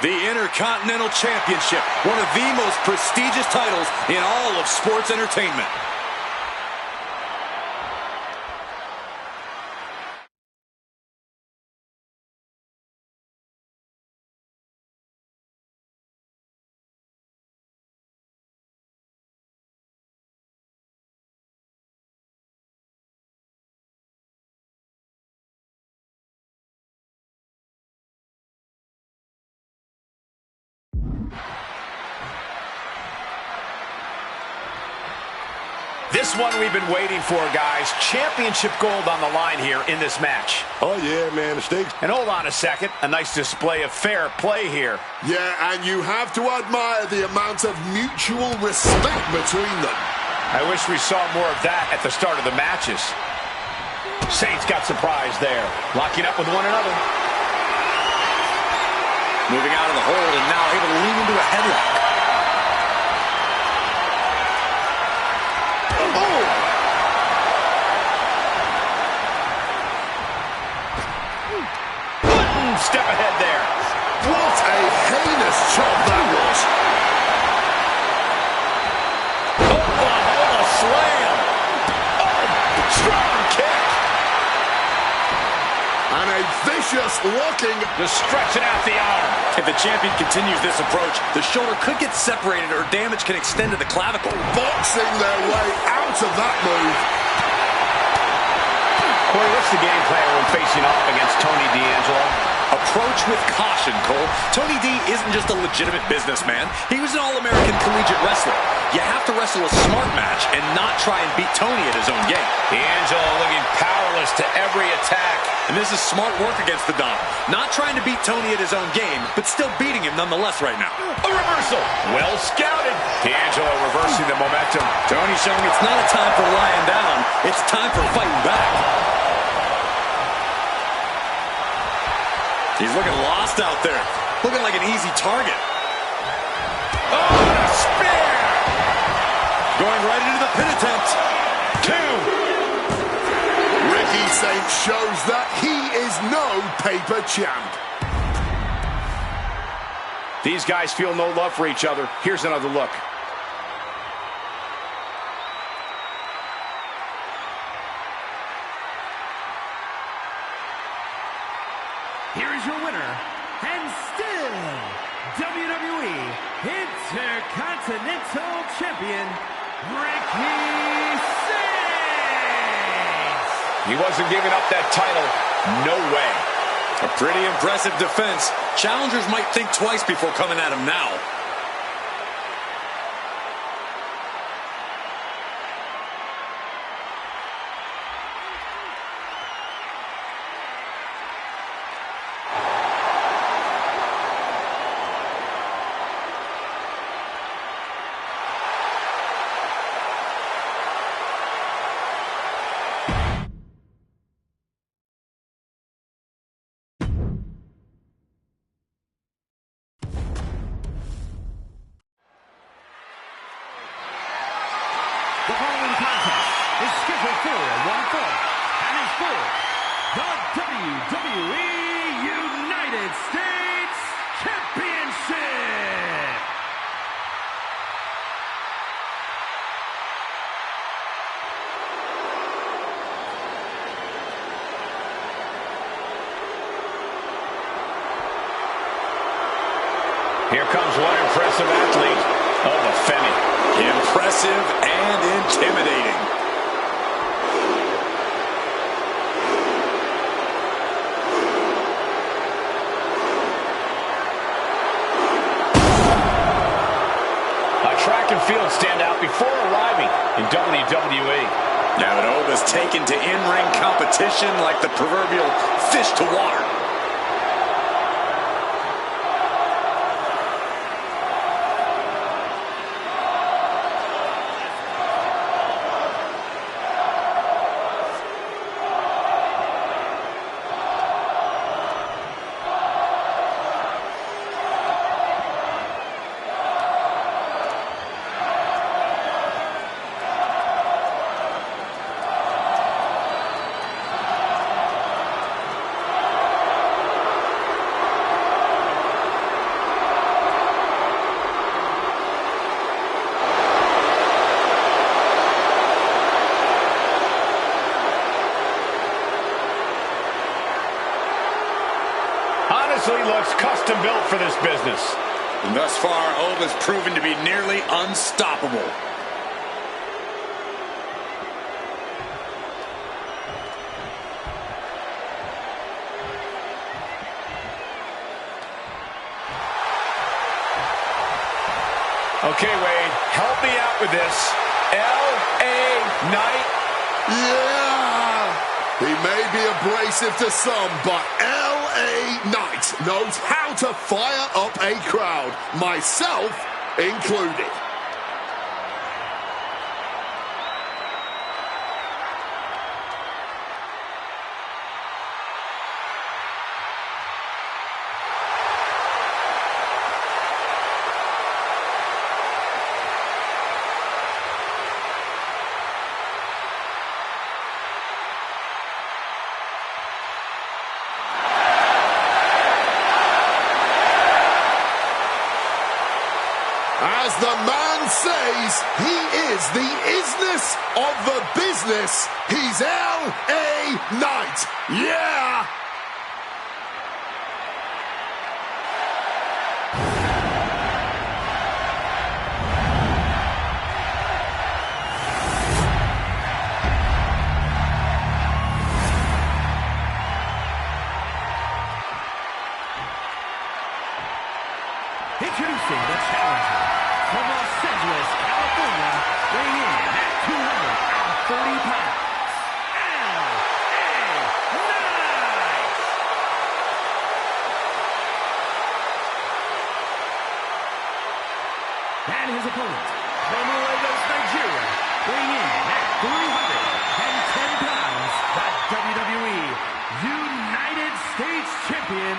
The Intercontinental Championship, one of the most prestigious titles in all of sports entertainment. This one we've been waiting for, guys. Championship gold on the line here in this match. Oh, yeah, man. The stakes. And hold on a second. A nice display of fair play here. Yeah, and you have to admire the amount of mutual respect between them. I wish we saw more of that at the start of the matches. Saints got surprised there. Locking up with one another. Moving out of the hold and now able to lean into a headlock. Step ahead there. What a heinous chop that was. Oklahoma slam. Oh, strong kick. And a vicious locking. Just stretching out the arm. If the champion continues this approach, the shoulder could get separated or damage can extend to the clavicle. Boxing their way out of that move. Corey, what's the game plan when facing off against Tony D'Angelo? Approach with caution, Cole. Tony D isn't just a legitimate businessman. He was an All-American collegiate wrestler. You have to wrestle a smart match and not try and beat Tony at his own game. D'Angelo looking powerless to every attack. And this is smart work against the Dom. Not trying to beat Tony at his own game, but still beating him nonetheless right now. A reversal. Well scouted. D'Angelo reversing the momentum. Tony showing it's not a time for lying down. It's time for fighting back. He's looking lost out there. Looking like an easy target. Oh, and a spear! Going right into the pin attempt. 2. Ricky Saint shows that he is no paper champ. These guys feel no love for each other. Here's another look. Here is your winner, and still WWE Intercontinental Champion, Ricky Saints. He wasn't giving up that title. No way. A pretty impressive defense. Challengers might think twice before coming at him now. The following contest is scheduled for one fall and is for the WWE United States Championship. Here comes one impressive athlete. Oh, the Femi. Impressive and intimidating. A track and field standout before arriving in WWE. Now Nova's taken to in-ring competition like the proverbial fish to water. Honestly looks custom built for this business. And thus far, Ova's proven to be nearly unstoppable. Okay, Wade, help me out with this. L.A. Knight. Yeah! He may be abrasive to some, but L.A. Knight knows how to fire up a crowd, myself included. As the man says, he is the isness of the business. He's L.A. Knight. Yeah! Introducing the challenger from Los Angeles, California, weighing in at 240 pounds, L.A. Knight. And his opponent from Lagos, Nigeria, weighing in at 310 pounds, the WWE United States Champion,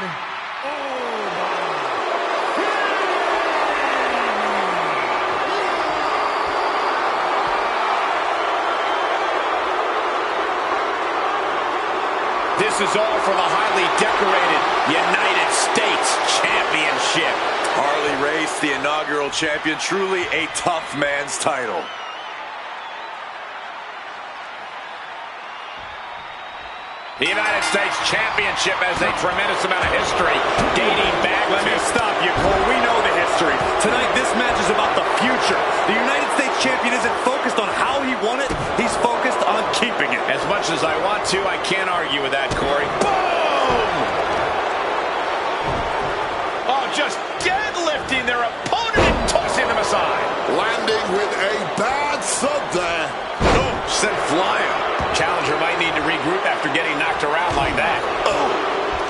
This is all for the highly decorated United States Championship. Harley Race, the inaugural champion, truly a tough man's title. The United States Championship has a tremendous amount of history dating back Let me stop you, Cole. We know the history. Tonight, this match is about the future. The United States champion isn't focused on how he won it. He's focused on keeping it. As much as I want to, I can't argue with that, Corey. Boom! Oh, just deadlifting their opponent and tossing them aside. Landing with a bad thud there. Oh, sent flying. Challenger might need to regroup after getting knocked around like that. Oh,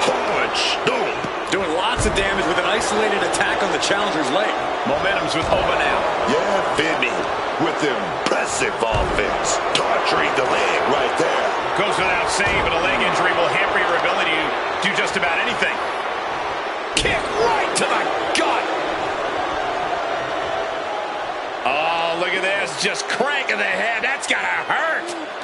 hard stomp. Doing lots of damage with an isolated attack on the challenger's leg. Momentum's with Oba now. Yeah, Vinny, with impressive offense. Torturing the leg right there. Goes without saying, but a leg injury will hamper your ability to do just about anything. Kick right to the gut. Oh, look at this. Just cranking the head. That's gotta hurt.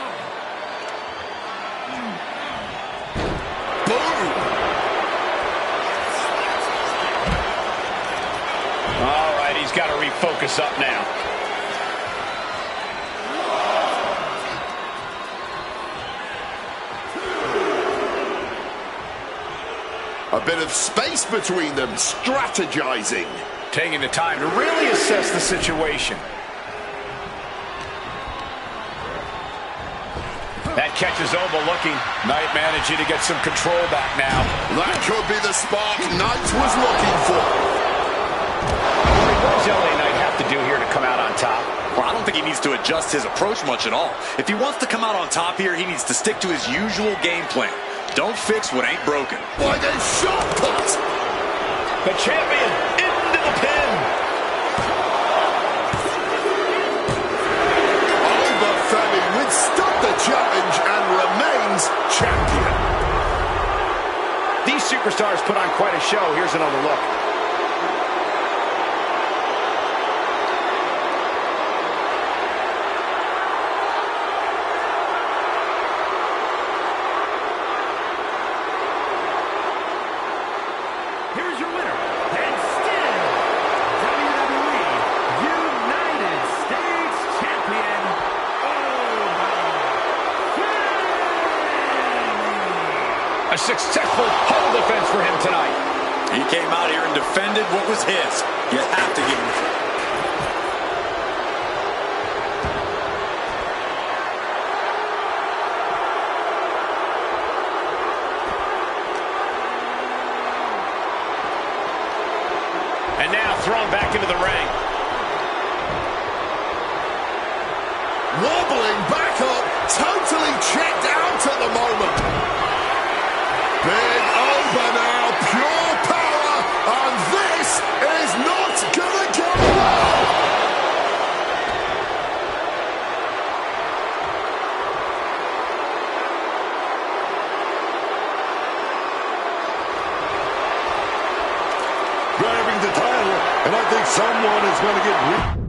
All right, he's got to refocus up now. A bit of space between them, strategizing. Taking the time to really assess the situation. That catches Oba looking. Knight managing to get some control back now. That could be the spark Knight was looking for. What does LA Knight have to do here to come out on top? Well, I don't think he needs to adjust his approach much at all. If he wants to come out on top here, he needs to stick to his usual game plan. Don't fix what ain't broken. Like a shot put. The champion into the pin. Obafemi withstood the challenge and remains champion. These superstars put on quite a show. Here's another look. here's your winner, and still WWE United States Champion, A successful hole defense for him tonight. He came out here and defended what was his. You have to give him credit. And now thrown back into the ring. wobbling back up, totally checked out at the moment. Big over now, pure power, and this is not gonna go well. Grabbing the title, and I think someone is going to get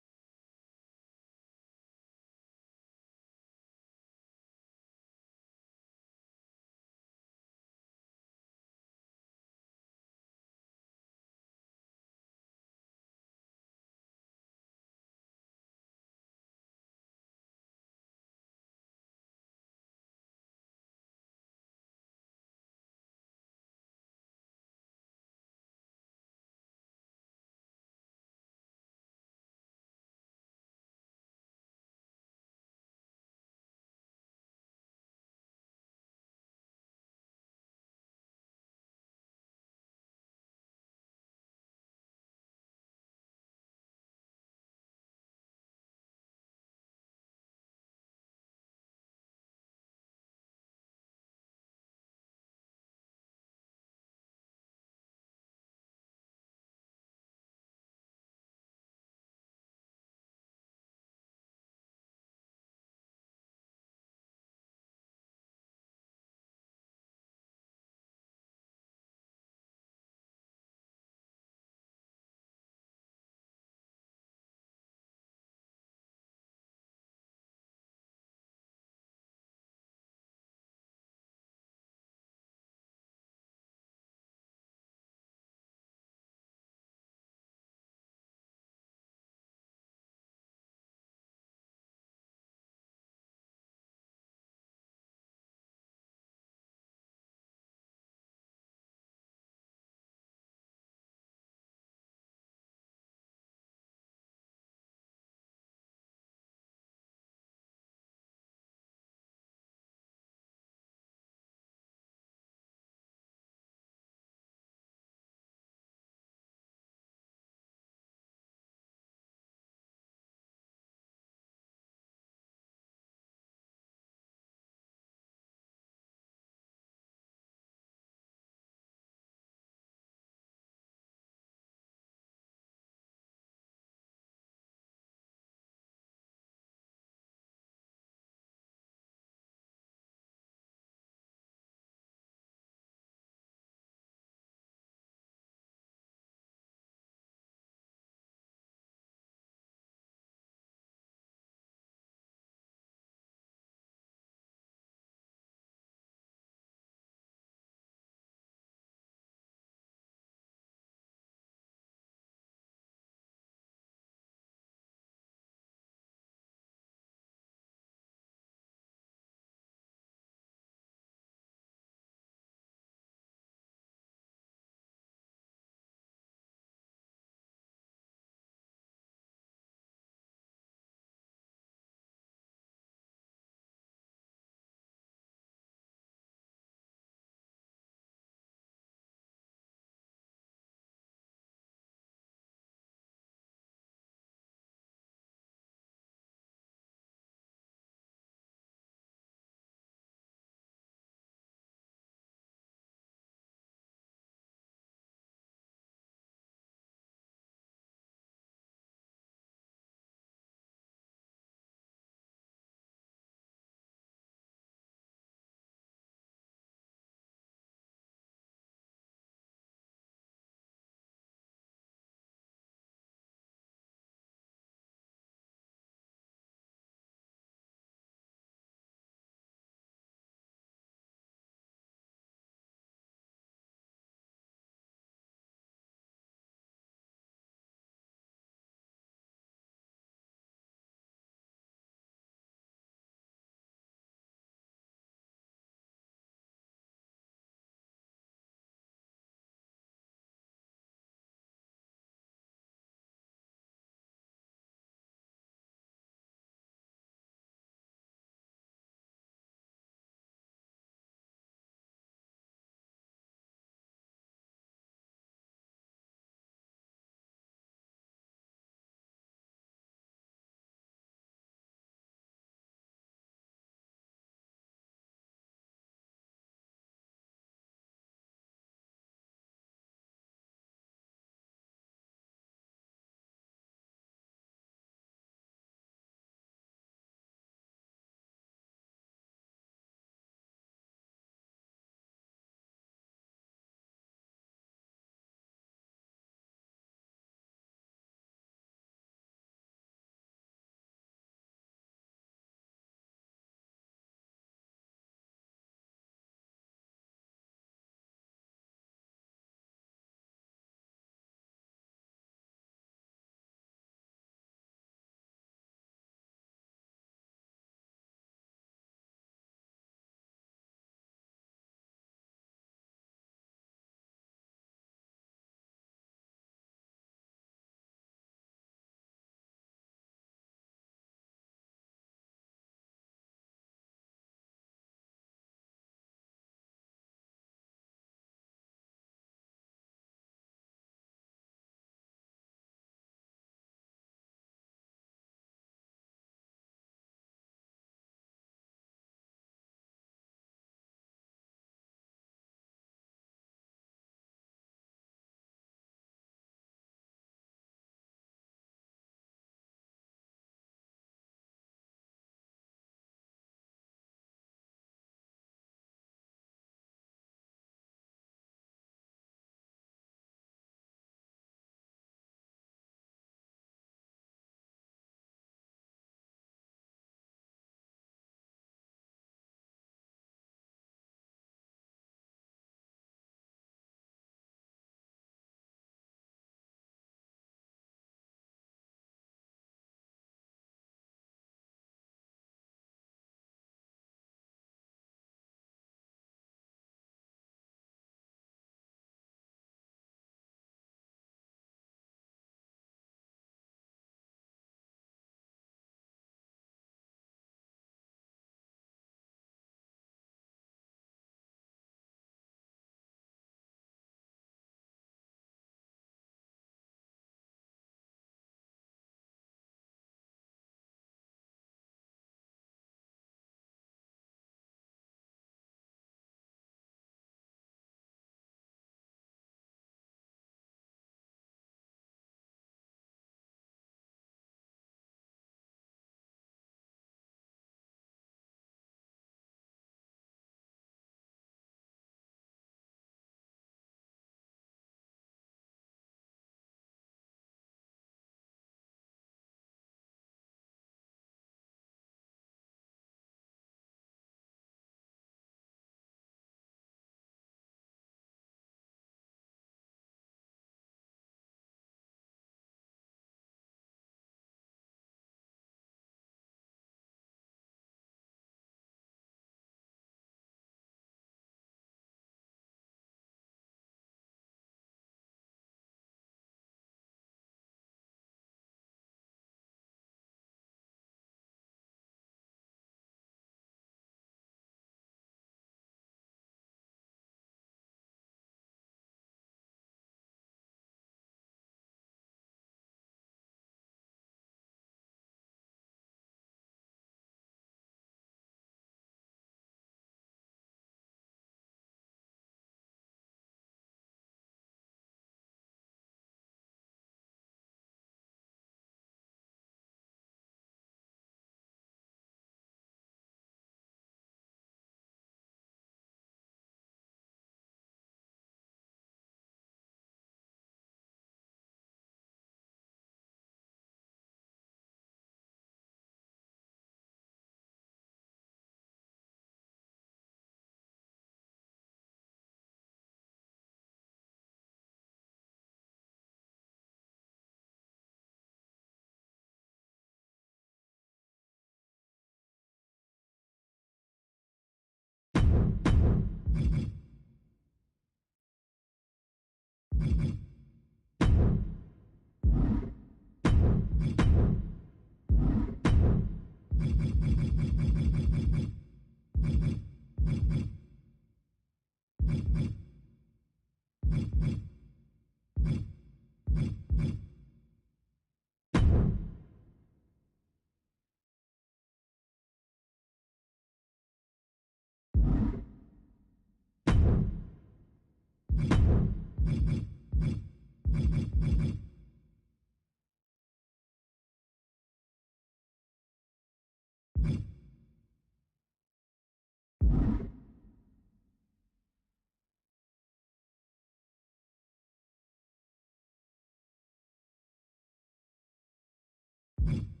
you.